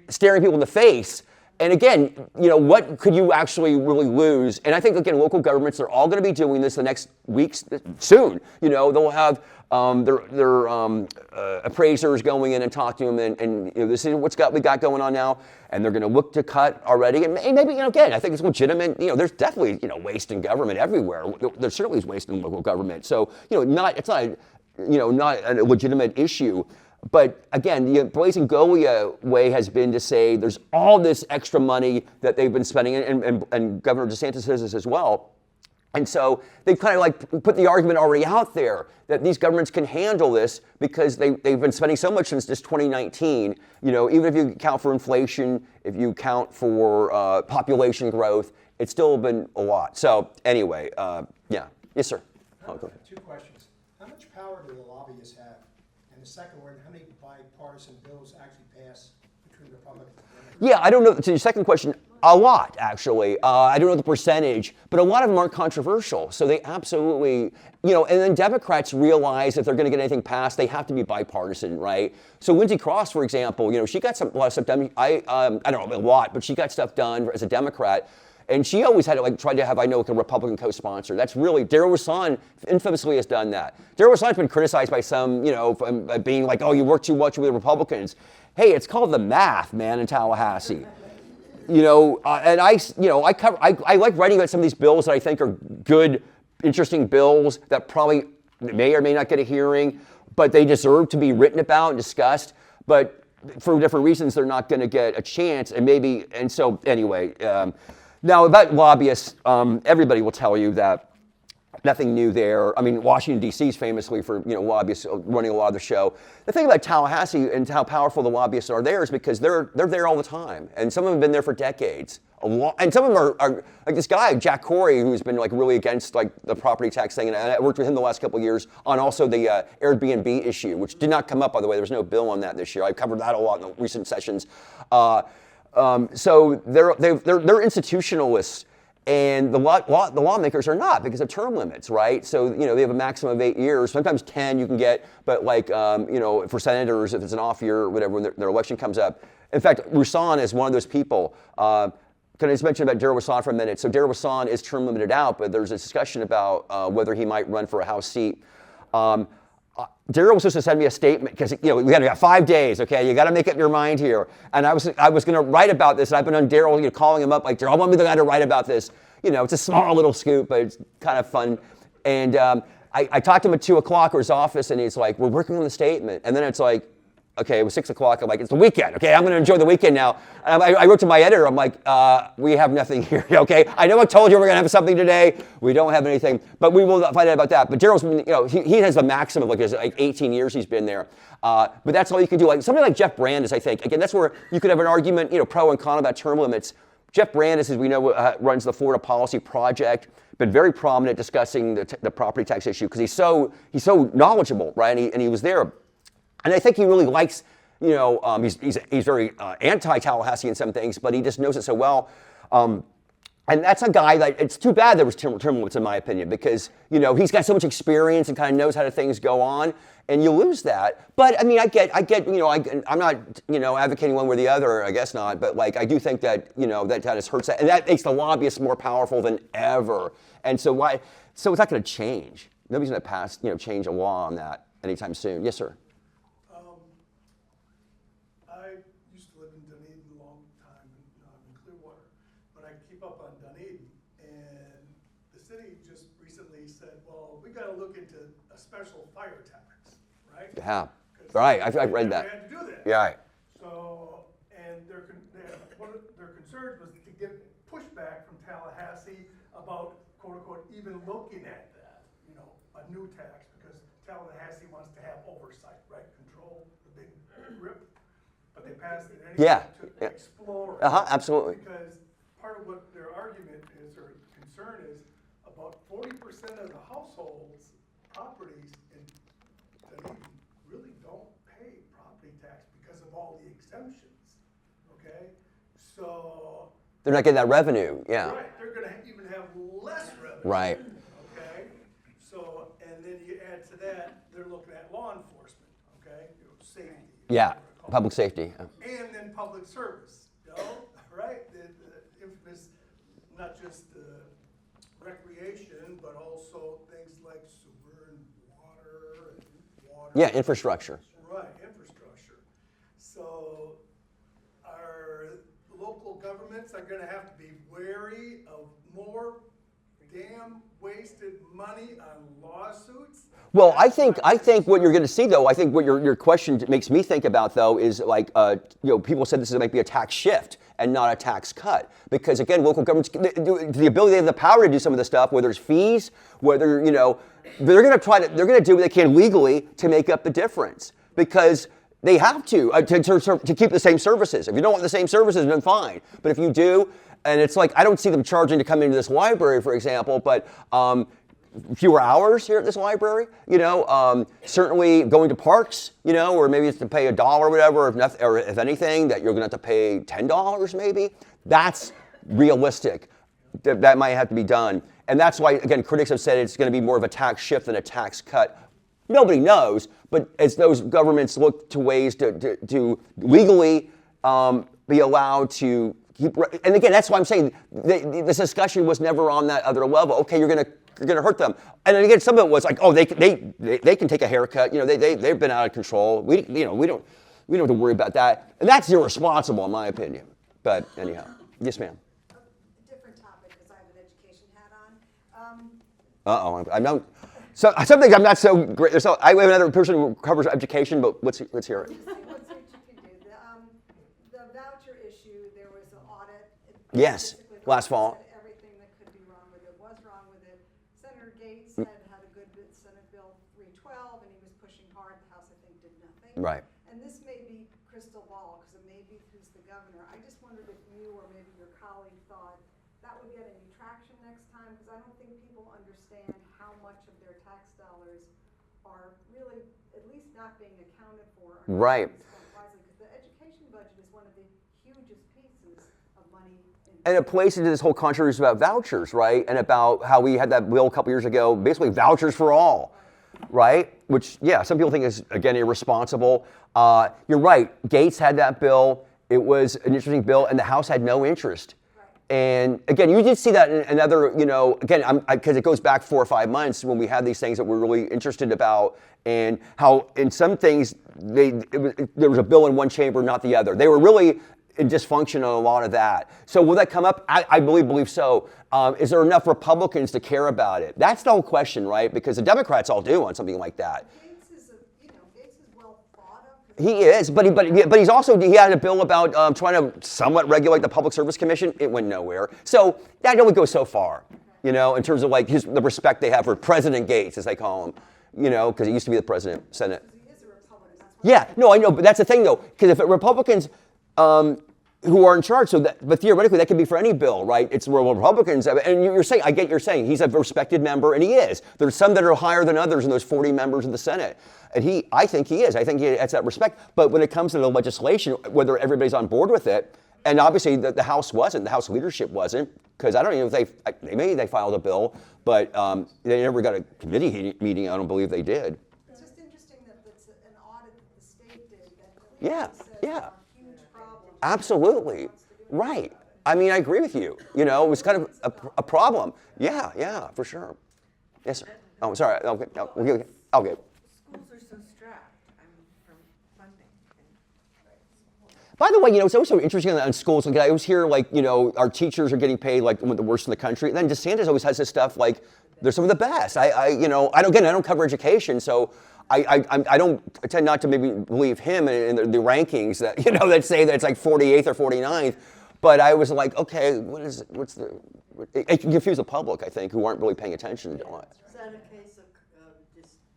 staring people in the face. And again, what could you actually really lose? And I think, again, local governments are all going to be doing this the next weeks, soon. They'll have their appraisers going in and talk to them, and this is what's we got going on now, and they're going to look to cut already. And maybe, again, I think it's legitimate. There's definitely, waste in government everywhere. There certainly is waste in local government. So, it's not a legitimate issue. But again, the Blazing Golia way has been to say there's all this extra money that they've been spending, and Governor DeSantis says this as well. And so they've kind of put the argument already out there that these governments can handle this because they've been spending so much since just 2019. Even if you account for inflation, if you account for population growth, it's still been a lot. So anyway, yeah. Yes, sir. Oh, go ahead. 2 questions. How much power do the lobbyists have? And the second one, how many bipartisan bills actually pass between Republicans and Democrats? Yeah, I don't know. To your second question, a lot, actually. I don't know the percentage, but a lot of them aren't controversial. So they absolutely, and then Democrats realize if they're going to get anything passed, they have to be bipartisan, right? So Lindsey Cross, for example, she got a lot of stuff done. I don't know a lot, but she got stuff done as a Democrat. And she always had to try to have, a Republican co-sponsor. That's really, Darrell Wasson infamously has done that. Darrell Wasson's been criticized by some, for being like, oh, you work too much with the Republicans. Hey, it's called the math, man, in Tallahassee. And I like writing about some of these bills that I think are good, interesting bills that probably may or may not get a hearing, but they deserve to be written about and discussed. But for different reasons, they're not going to get a chance. And so anyway. Now, about lobbyists, everybody will tell you that nothing new there. I mean, Washington, D.C. is famously for lobbyists running a lot of the show. The thing about Tallahassee and how powerful the lobbyists are there is because they're there all the time. And some of them have been there for decades. And some of them are like this guy, Jack Corey, who's been really against the property tax thing. And I worked with him the last couple of years on also the Airbnb issue, which did not come up, by the way. There was no bill on that this year. I covered that a lot in the recent sessions. So they're institutionalists, and the lawmakers are not because of term limits, right? So they have a maximum of 8 years, sometimes 10 you can get, but for senators, if it's an off year or whatever, when their election comes up. In fact, Roussan is one of those people. Can I just mention about Darrell Wasson for a minute? So Darrell Wasson is term limited out, but there's a discussion about whether he might run for a House seat. Darrell was supposed to send me a statement because we got 5 days. Okay, you got to make up your mind here. And I was going to write about this. And I've been on Darrell, calling him up like, Darrell, I want me the guy to write about this. It's a small little scoop, but it's kind of fun. And I talked to him at 2:00 at his office, and he's like, we're working on the statement. And then it's like, Okay, it was 6 o'clock. I'm like, it's the weekend. Okay, I'm going to enjoy the weekend now. And I wrote to my editor. I'm like, we have nothing here. Okay, I know I told you we're going to have something today. We don't have anything, but we will find out about that. But Daryl's, he has the maximum of like 18 years he's been there. But that's all you can do. Like somebody like Jeff Brandis, I think. Again, that's where you could have an argument, pro and con about term limits. Jeff Brandis, as we know, runs the Florida Policy Project. Been very prominent discussing the property tax issue because he's so knowledgeable, right? And he was there. And I think he really likes, he's very anti-Tallahassee in some things, but he just knows it so well. And that's a guy that, it's too bad there was term limits in my opinion, because, he's got so much experience and kind of knows how things go on, and you lose that. But I mean, I'm not, advocating one way or the other, I guess not, but like, I do think that, that just hurts that. And that makes the lobbyists more powerful than ever. And so it's not going to change. Nobody's going to pass, change a law on that anytime soon. Yes, sir. I used to live in Dunedin a long time, I'm in Clearwater, but I keep up on Dunedin, and the city just recently said, well, we gotta look into a special fire tax, right? Yeah, right, I've read that. They had to do that. Yeah, right. So, and one of their concerns was to get pushback from Tallahassee about, quote unquote, even looking at that, a new tax, because Tallahassee wants to have oversight, right, control the big rip. But they passed it anyway to explore it. Absolutely. Because part of what their argument is, or concern is, about 40% of the households, properties in Dunedin really don't pay property tax because of all the exemptions, okay? So. They're not getting that revenue, yeah. Right, they're gonna even have less revenue. Right. Okay, so, and then you add to that, they're looking at law enforcement, okay, safety. Yeah, public safety. And then public service, right? The infamous, not just recreation, but also things like sewer and water. Yeah, infrastructure. Right, infrastructure. So our local governments are gonna have to be wary of more damn wasted money on lawsuits. Well, I think what you're going to see, though, I think what your question makes me think about, though, is like, people said this might be a tax shift and not a tax cut. Because, again, local governments, the ability, they have the power to do some of the stuff, whether it's fees, whether, they're going to do what they can legally to make up the difference. Because they have to keep the same services. If you don't want the same services, then fine. But if you do, and it's like, I don't see them charging to come into this library, for example, but fewer hours here at this library, certainly going to parks, or maybe it's to pay $1 or whatever, or if anything, that you're gonna have to pay $10 maybe. That's realistic. That might have to be done. And that's why, again, critics have said it's gonna be more of a tax shift than a tax cut. Nobody knows, but as those governments look to ways to legally be allowed to keep, and again, that's why I'm saying this discussion was never on that other level. Okay, you're gonna hurt them, and then again, some of it was like, oh, they can take a haircut. They've been out of control. We don't have to worry about that, and that's irresponsible in my opinion. But anyhow, yes, ma'am. Different topic because I have an education hat on. I don't. So some things I'm not so great. So I have another person who covers education, but let's hear it. Let's see what you can do. The voucher issue, there was an audit. Yes, last fall. Said everything that could be wrong with it was wrong with it. Senator Gates had a good bit, Senate Bill 312, and he was pushing hard. The House, I think, did nothing. Right. And this may be crystal ball because it may be who's the governor. I just wondered if you or maybe your colleague thought that would get any traction next time, because I don't think people understand how much of their tax dollars are really at least not being accounted for. Or Right. Because the education budget is one of the hugest pieces of money. And it plays into this whole controversy about vouchers, right? And about how we had that bill a couple years ago, basically vouchers for all, right? Which, yeah, some people think is, again, irresponsible. You're right, Gates had that bill. It was an interesting bill, and the House had no interest. And again, you did see that in another, again, because it goes back 4 or 5 months when we had these things that we're really interested about, and how in some things there was a bill in one chamber, not the other. They were really in dysfunction on a lot of that. So will that come up? I believe so. Is there enough Republicans to care about it? That's the whole question, right? Because the Democrats all do on something like that. Gates is well thought of He is, but he's also, he had a bill about trying to somewhat regulate the Public Service Commission. It went nowhere. So that only goes so far, in terms of like the respect they have for President Gates, as they call him, because he used to be the president, Senate. He is a Republican, that's what. Yeah, no, I know, but that's the thing though, because if Republicans who are in charge, but theoretically that could be for any bill, right? It's Republicans, and you're saying, I get you're saying he's a respected member, and he is. There's some that are higher than others in those 40 members of the Senate, and I think he is. I think he has that respect. But when it comes to the legislation, whether everybody's on board with it, and obviously the House wasn't, the House leadership wasn't, because I don't even know if maybe they filed a bill, but they never got a committee meeting. I don't believe they did. It's just interesting that it's an audit that the state did that Yeah, clearly says yeah. there are huge problems. Absolutely. Right. I mean, I agree with you. It was kind of a problem. Yeah, for sure. Yes, sir. Oh, sorry. Okay. Okay. Schools are so strapped, from funding. By the way, it's also interesting on schools. Like I always hear, our teachers are getting paid like one of the worst in the country. And then DeSantis always has this stuff like they're some of the best. I don't cover education, so I tend not to maybe believe him in the rankings that that say that it's like 48th or 49th. But I was like, okay, it can confuse the public, I think, who aren't really paying attention to it. Is that a case of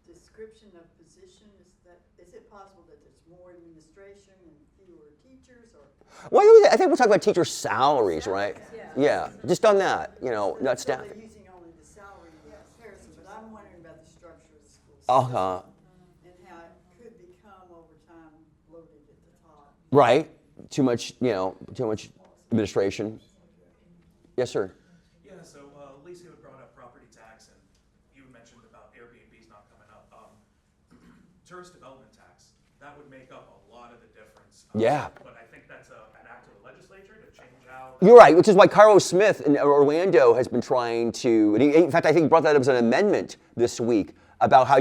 description of position? Is it possible that there's more administration and fewer teachers, or? Well, I think we'll talk about teacher salaries, right? Yeah, just on that, not staffing. They're using only the salary in comparison, but I'm wondering about the structure of the school system. Uh-huh. And how it could become over time bloated at the top. Right. Too much administration. Yes, sir. Yeah, so Lisa had brought up property tax, and you mentioned about Airbnbs not coming up. Tourist development tax, that would make up a lot of the difference. Yeah. But I think that's an act of the legislature to change how. You're right, which is why Carlos Smith in Orlando has been trying to, and in fact, I think he brought that up as an amendment this week about how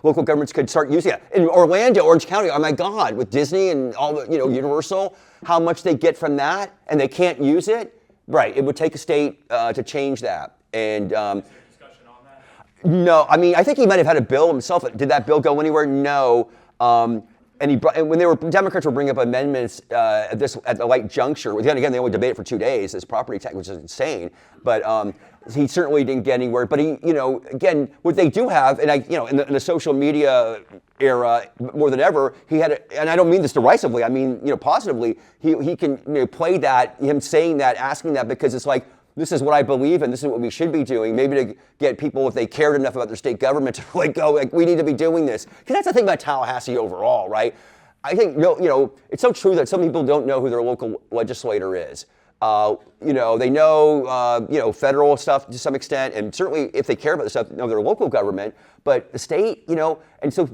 local governments could start using it. In Orlando, Orange County, oh my God, with Disney and all the, Universal, how much they get from that, and they can't use it. Right, it would take a state to change that. And Is there discussion on that? no, I mean, I think he might have had a bill himself. Did that bill go anywhere? No. And when Democrats were bringing up amendments at the right juncture, again, they only debated for 2 days, this property tax, which is insane. But he certainly didn't get anywhere. But again, what they do have, and in the social media era more than ever, he had, and I don't mean this derisively, I mean positively. He can play that, him saying that, asking that, because it's like, this is what I believe in, this is what we should be doing. Maybe to get people, if they cared enough about their state government, to go, we need to be doing this. Because that's the thing about Tallahassee overall, right? I think, it's so true that some people don't know who their local legislator is. They know, federal stuff to some extent, and certainly if they care about the stuff, know their local government. But the state, and so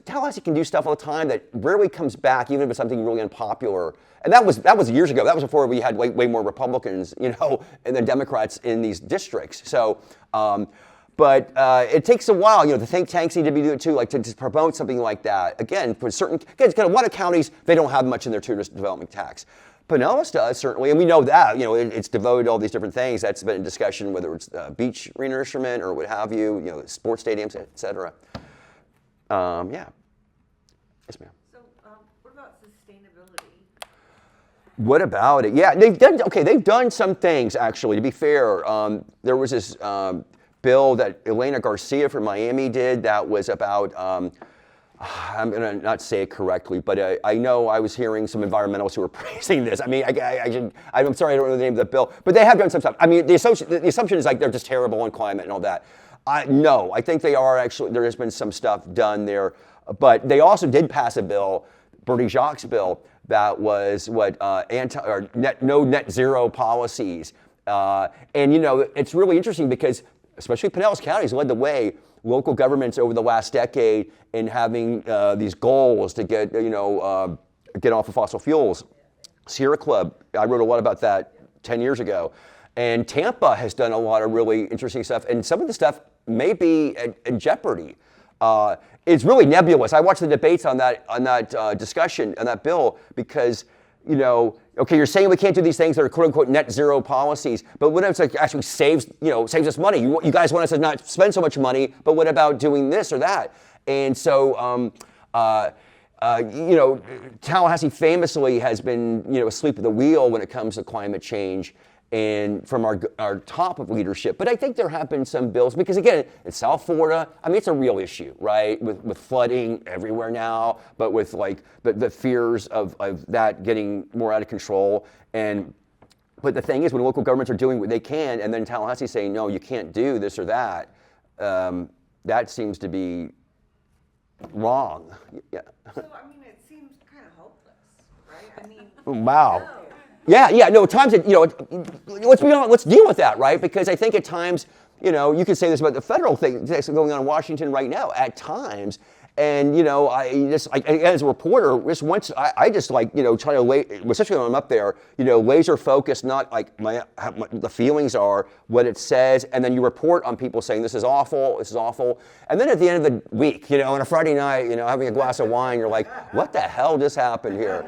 Tallahassee can do stuff all the time that rarely comes back, even if it's something really unpopular. And that was years ago. That was before we had way more Republicans, and then Democrats in these districts. So, but it takes a while. The think tanks need to be doing it too, like to promote something like that. Again, for a lot of counties, they don't have much in their tourist development tax. Pinellas does, certainly, and we know that, it's devoted to all these different things. That's been in discussion, whether it's beach renourishment or what have you, sports stadiums, et cetera. Yeah. Yes, ma'am. So, what about sustainability? What about it? Yeah, they've done some things, actually, to be fair. There was this bill that Elena Garcia from Miami did that was about, I'm going to not say it correctly, but I know I was hearing some environmentalists who were praising this. I mean, I'm sorry, I don't know the name of the bill, but they have done some stuff. I mean, the assumption is like they're just terrible on climate and all that. No, I think they are actually, there has been some stuff done there, but they also did pass a bill, Bernie Jacques' bill, that was no net zero policies. And it's really interesting because especially Pinellas County has led the way, local governments over the last decade in having these goals to get off of fossil fuels. Sierra Club, I wrote a lot about that 10 years ago. And Tampa has done a lot of really interesting stuff, and some of the stuff may be in jeopardy. It's really nebulous. I watched the debates on that discussion, on that bill, because okay, you're saying we can't do these things that are quote unquote net zero policies, but what if it actually saves us money? You guys want us to not spend so much money, but what about doing this or that? And so you know, Tallahassee famously has been, you know, asleep at the wheel when it comes to climate change and from our top of leadership. But I think there have been some bills, because again, in South Florida, I mean, it's a real issue, right? With flooding everywhere now, but with like the fears of that getting more out of control. But the thing is, when local governments are doing what they can, and then Tallahassee saying, no, you can't do this or that, that seems to be wrong. Yeah. So, I mean, it seems kind of hopeless, right? I mean. Wow. Yeah, no, at times, you know, let's deal with that, right? Because I think at times, you know, you could say this about the federal thing that's going on in Washington right now, at times. And, you know, as a reporter, I just like, you know, try to, especially when I'm up there, you know, laser focus, not like the feelings are, what it says, and then you report on people saying this is awful. And then at the end of the week, you know, on a Friday night, you know, having a glass of wine, you're like, what the hell just happened here?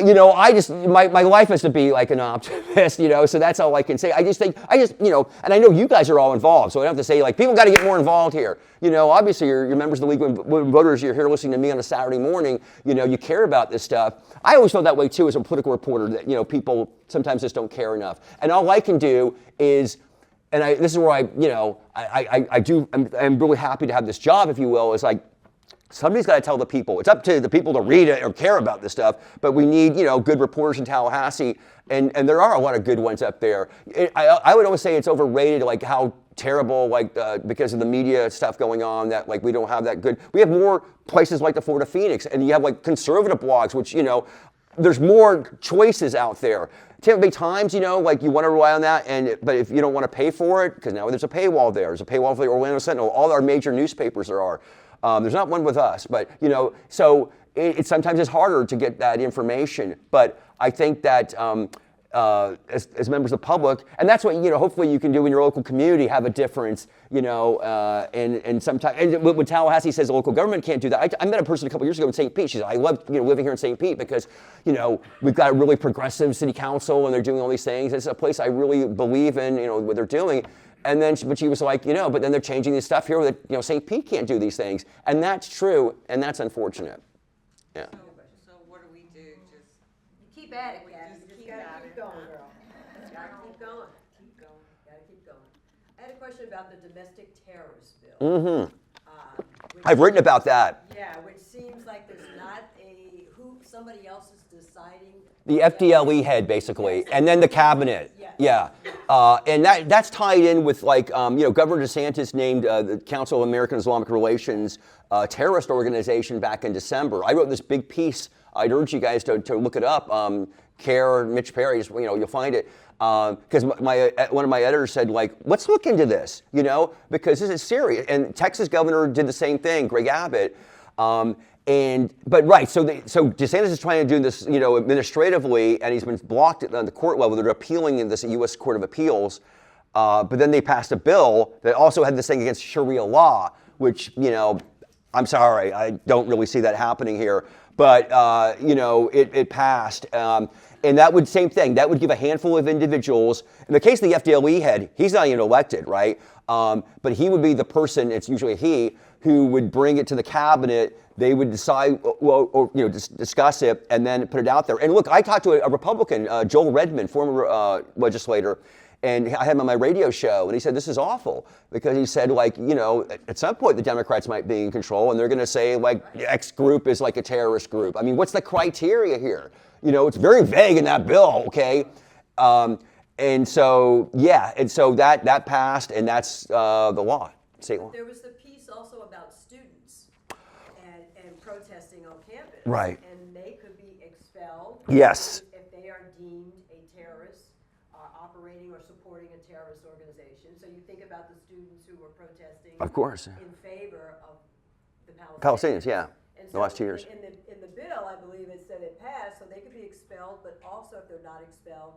You know, my life is to be like an optimist, you know, so that's all I can say. I just, you know, and I know you guys are all involved, so I don't have to say, like, people got to get more involved here. You know, obviously, you're members of the League of Women Voters, you're here listening to me on a Saturday morning, you know, you care about this stuff. I always felt that way, too, as a political reporter, that, you know, people sometimes just don't care enough. And all I can do is, and this is where I'm really happy to have this job, if you will, is like, somebody's got to tell the people. It's up to the people to read it or care about this stuff, but we need, you know, good reporters in Tallahassee, and there are a lot of good ones up there. I would always say it's overrated, like how terrible, like because of the media stuff going on, that like we don't have that good. We have more places like the Florida Phoenix, and you have like conservative blogs, which, you know, there's more choices out there. Tampa Bay Times, you know, like you want to rely on that, but if you don't want to pay for it, because now there's a paywall there. There's a paywall for the Orlando Sentinel. All our major newspapers there are. There's not one with us, but, you know, so it sometimes it's harder to get that information. But I think that as members of the public, and that's what, you know, hopefully you can do in your local community, have a difference, you know, and sometimes, and when Tallahassee says the local government can't do that, I met a person a couple years ago in St. Pete. She said, I love, you know, living here in St. Pete because, you know, we've got a really progressive city council and they're doing all these things. It's a place I really believe in, you know, what they're doing. And then, but she was like, you know, but then they're changing this stuff here that, you know, St. Pete can't do these things. And that's true, and that's unfortunate. Yeah. So what do we do? Just Keep at it, Kathy. just Just keep gotta at keep it. going, girl. Gotta keep going. Keep going. Gotta keep going. I had a question about the domestic terrorist bill. Mm-hmm. Which I've written about that. Yeah, which seems like there's not somebody else is deciding. The FDLE head, basically, and then the cabinet. Yes. Yeah. And that's tied in with, like, you know, Governor DeSantis named the Council of American Islamic Relations terrorist organization back in December. I wrote this big piece. I'd urge you guys to look it up. Mitch Perry, you know, you'll find it. Because one of my editors said, like, let's look into this, you know, because this is serious. And Texas governor did the same thing, Greg Abbott. But so DeSantis is trying to do this, you know, administratively, and he's been blocked on the court level. They're appealing in this U.S. Court of Appeals. But then they passed a bill that also had this thing against Sharia law, which, you know, I'm sorry, I don't really see that happening here. But, you know, it passed. And that would, same thing, that would give a handful of individuals. In the case of the FDLE head, he's not even elected, right? But he would be the person, it's usually he, who would bring it to the cabinet. They would decide, or you know, discuss it, and then put it out there. And look, I talked to a Republican, Joel Redmond, former legislator, and I had him on my radio show, and he said, this is awful, because he said, like, you know, at some point the Democrats might be in control, and they're going to say, like, X group is like a terrorist group. I mean, what's the criteria here? You know, it's very vague in that bill, okay? And so, yeah, and so that passed, and that's the law, state law. There was the piece also about students and protesting on campus. Right. And they could be expelled. Yes. If they are deemed a terrorist, operating or supporting a terrorist organization. So you think about the students who were protesting. Of course. In favor of the Palestinians, yeah. And the last 2 years. In the bill, I believe it said it passed, so they could be expelled, but also if they're not expelled,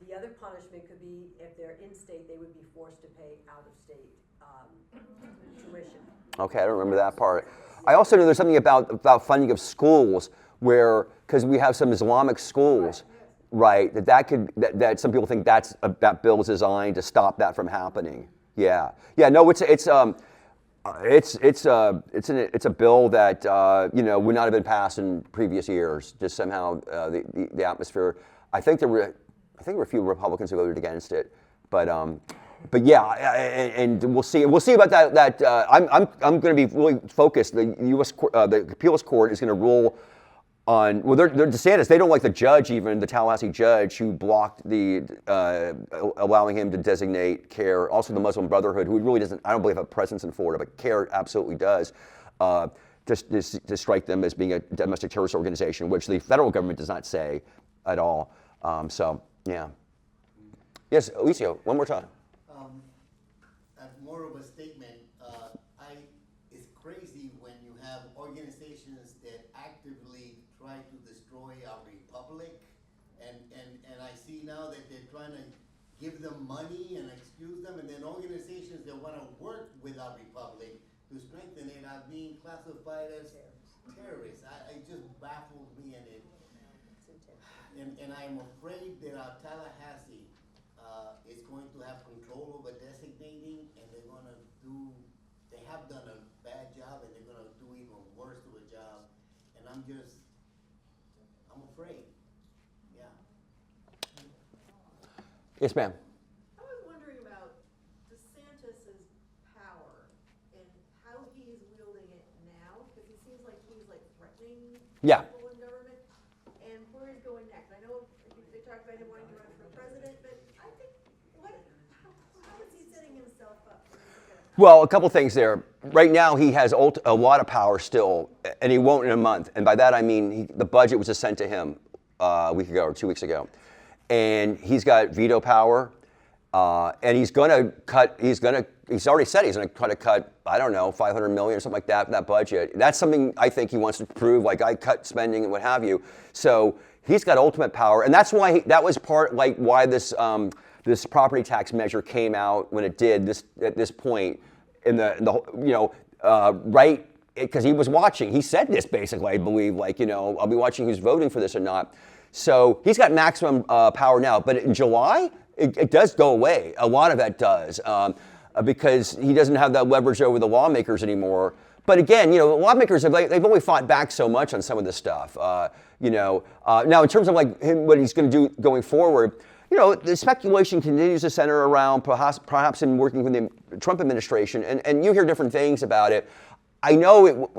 the other punishment could be if they're in state, they would be forced to pay out-of-state tuition. Okay, I don't remember that part. I also know there's something about funding of schools where, because we have some Islamic schools, right? That some people think that bill is designed to stop that from happening. Yeah. No, it's. It's a bill that would not have been passed in previous years. Just somehow the atmosphere. I think there were a few Republicans who voted against it, but yeah, and we'll see. We'll see about that. I'm going to be really focused. The U.S. The appeals court is going to rule on. Well, they're DeSantis. They don't like the judge, even the Tallahassee judge who blocked the allowing him to designate CARE. Also, the Muslim Brotherhood, who really doesn't. I don't believe have a presence in Florida, but CARE absolutely does. To strike them as being a domestic terrorist organization, which the federal government does not say at all. So yeah. Yes, Alicia, one more time. As more of a statement, it's crazy when you have organizations that actively try to destroy our republic, and I see now that they're trying to give them money and excuse them, and then organizations that want to work with our republic to strengthen it are being classified as terrorists. It just baffles me, and I'm afraid that our Tallahassee is going to have control over designating, and they have done a bad job, and they're going to do even worse of a job, and I'm afraid. Yeah. Yes, ma'am. I was wondering about DeSantis's power and how he's wielding it now, because he seems like he's threatening Yeah. people in government, and where he's going next. I know they talked about him wanting to run for president, but I think how is he setting himself up? Well, a couple things there. Right now, he has a lot of power still, and he won't in a month. And by that, I mean the budget was just sent to him a week ago or 2 weeks ago. And he's got veto power, and he's going to cut, he's already said he's going to try to cut, I don't know, $500 million or something like that budget. That's something I think he wants to prove, like I cut spending and what have you. So he's got ultimate power, and that's why, that was part, why this property tax measure came out when it did at this point in right, because he was watching. He said this basically, I believe, I'll be watching who's voting for this or not. So he's got maximum power now, but in July, it does go away. A lot of that does, because he doesn't have that leverage over the lawmakers anymore. But again, lawmakers they've only fought back so much on some of this stuff. Now in terms of what he's going to do going forward, the speculation continues to center around perhaps in working with the Trump administration, and you hear different things about it. I know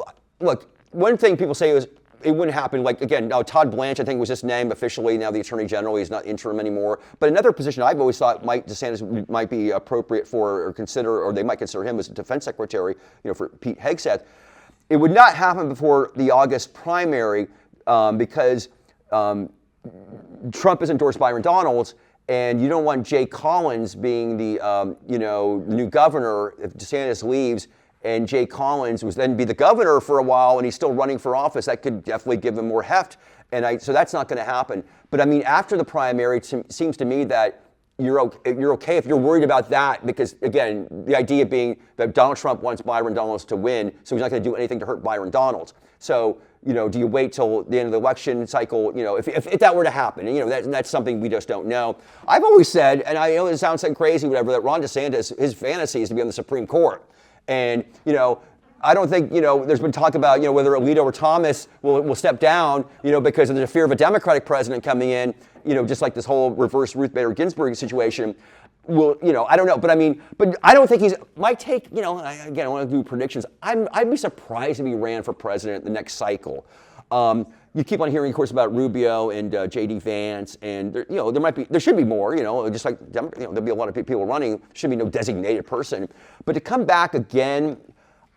look, one thing people say is it wouldn't happen. Now Todd Blanche, I think, was just named officially now the Attorney General. He's not interim anymore. But another position I've always thought DeSantis might be appropriate for, or they might consider him as a defense secretary, for Pete Hegseth. It would not happen before the August primary because Trump has endorsed Byron Donalds, and you don't want Jay Collins being the new governor if DeSantis leaves, and Jay Collins was then be the governor for a while, and he's still running for office. That could definitely give him more heft, so that's not going to happen. But I mean, after the primary, it seems to me that you're okay if you're worried about that, because again, the idea being that Donald Trump wants Byron Donalds to win, so he's not going to do anything to hurt Byron Donalds. So, do you wait till the end of the election cycle? If that were to happen, and that's something we just don't know. I've always said, and I know it sounds like crazy, whatever, that Ron DeSantis, his fantasy is to be on the Supreme Court, and I don't think, there's been talk about, whether Alito or Thomas will step down, because of the fear of a Democratic president coming in, just like this whole reverse Ruth Bader Ginsburg situation. Well, I don't know, but I don't think might take, again, I want to do predictions. I'd be surprised if he ran for president the next cycle. You keep on hearing, of course, about Rubio and J.D. Vance, and there should be more, just like, there'll be a lot of people running. There should be no designated person. But to come back again,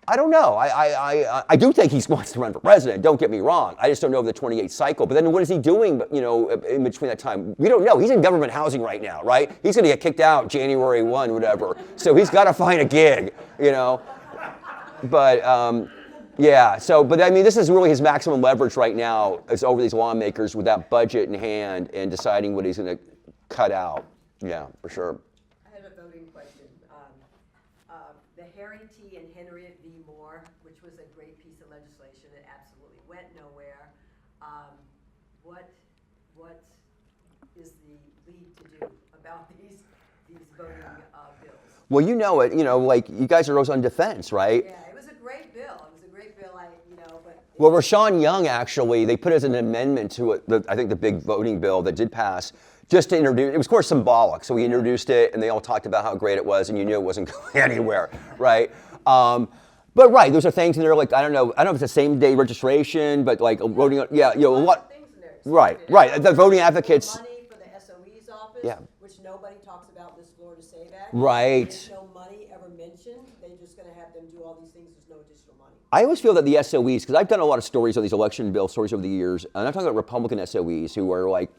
I don't know. I do think he wants to run for president. Don't get me wrong. I just don't know the 28th cycle. But then what is he doing? In between that time, we don't know. He's in government housing right now, right? He's going to get kicked out January 1, whatever. So he's got to find a gig, But yeah. So, but I mean, this is really his maximum leverage right now is over these lawmakers with that budget in hand and deciding what he's going to cut out. Yeah, for sure. I have a voting question. The Harrington and Henriette v. Moore, which was a great piece of legislation, it absolutely went nowhere. What is the league to do about these voting bills? Well, you know it. You know, like you guys are always on defense, right? Yeah, it was a great bill. It was a great bill. But Well, Rashawn Young actually, they put as an amendment to it, I think the big voting bill that did pass, just to introduce. It was of course symbolic. So we introduced it, and they all talked about how great it was, and you knew it wasn't going anywhere, right? But right, those are things in there like I don't know if it's the same day registration, but like voting. Yeah, you know, a lot. things in there. Right. The voting advocates. Money for the SOE's office, Yeah. which nobody talks about in this Florida Save Act. Right. There's no money ever mentioned. They're just going to have them do all these things. There's no additional money. I always feel that the SOEs, because I've done a lot of stories on these election bill stories over the years, and I'm talking about Republican SOEs who are like,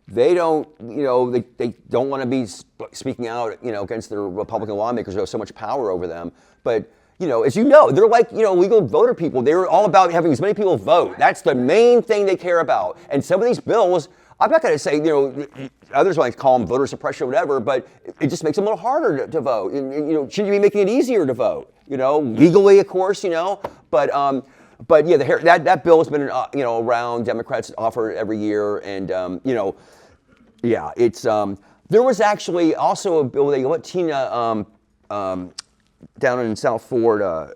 they don't, you know, they don't want to be speaking out, you know, against their Republican lawmakers who have so much power over them. But, you know, as you know, they're like, you know, legal voter people. They're all about having as many people vote. That's the main thing they care about. And some of these bills, I'm not going to say, you know, others might call them voter suppression or whatever, but it just makes them a little harder to vote. And, you know, shouldn't you be making it easier to vote? You know, legally, of course, you know, but yeah, that bill has been, you know, around. Democrats offer it every year, and you know, yeah, it's there was actually also a bill they let Tina down in South Florida,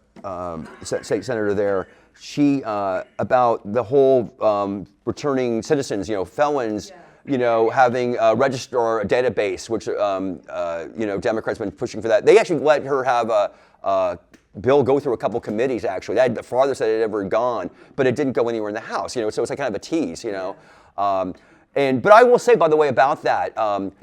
state senator there. She about the whole returning citizens, you know, felons. You know, having a registrar, a database, which you know, Democrats have been pushing for that. They actually let her have a bill go through a couple committees. Actually, that had the farthest that it had ever gone, but it didn't go anywhere in the House. You know, so it's like kind of a tease. You know, but I will say, by the way, about that,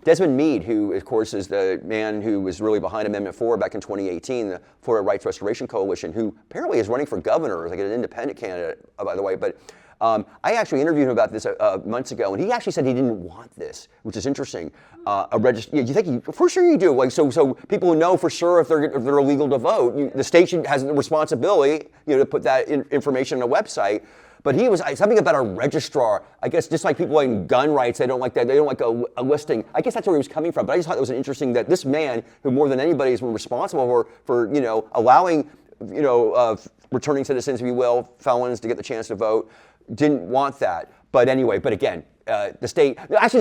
Desmond Meade, who of course is the man who was really behind Amendment 4 back in 2018, the Florida Rights Restoration Coalition, who apparently is running for governor, like an independent candidate, by the way, but. I actually interviewed him about this months ago, and he actually said he didn't want this, which is interesting. A register, you think for sure you do, like so people who know for sure if they're illegal to vote, the state has the responsibility, you know, to put that information on a website. But he was something about a registrar. I guess just like people in gun rights, they don't like that. They don't like a listing. I guess that's where he was coming from. But I just thought it was interesting that this man, who more than anybody has been responsible for you know, allowing, you know, returning citizens, if you will, felons to get the chance to vote. Didn't want that, but anyway. But again, the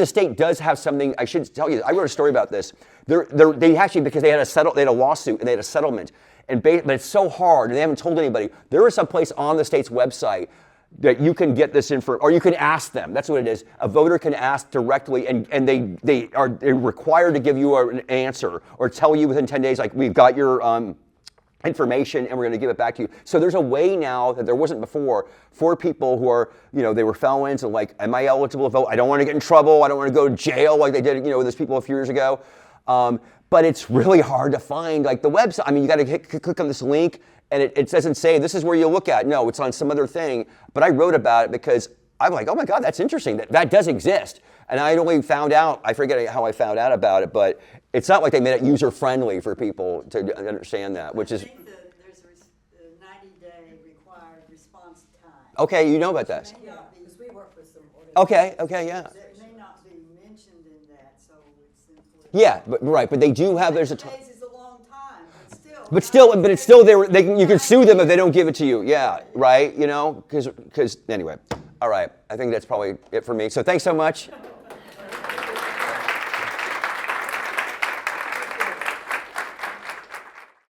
state does have something. I should tell you. I wrote a story about this. They actually, because they had a lawsuit and they had a settlement, but it's so hard, and they haven't told anybody. There is some place on the state's website that you can get this info, or you can ask them. That's what it is. A voter can ask directly, and they're required to give you an answer or tell you within 10 days, like, we've got your information and we're going to give it back to you. So there's a way now that there wasn't before for people who are, you know, they were felons and like, am I eligible to vote? I don't want to get in trouble. I don't want to go to jail like they did, you know, with those people a few years ago. But it's really hard to find like the website. I mean, you got to click on this link and it doesn't say this is where you look at. No, it's on some other thing. But I wrote about it because I'm like, oh my God, that's interesting. That does exist. And I only found out, I forget how I found out about it, but it's not like they made it user-friendly for people to understand that, which is... I think that there's a 90-day required response time. Okay, you know about that. It may not be, Because we work with some Okay, yeah. it may not be mentioned in that, so it's simply. Yeah, but right, but they do have, there's a 90 time. days is a long time, But it's still there. You can sue them if they don't give it to you. Yeah, right. You know, because anyway. All right. I think that's probably it for me. So thanks so much.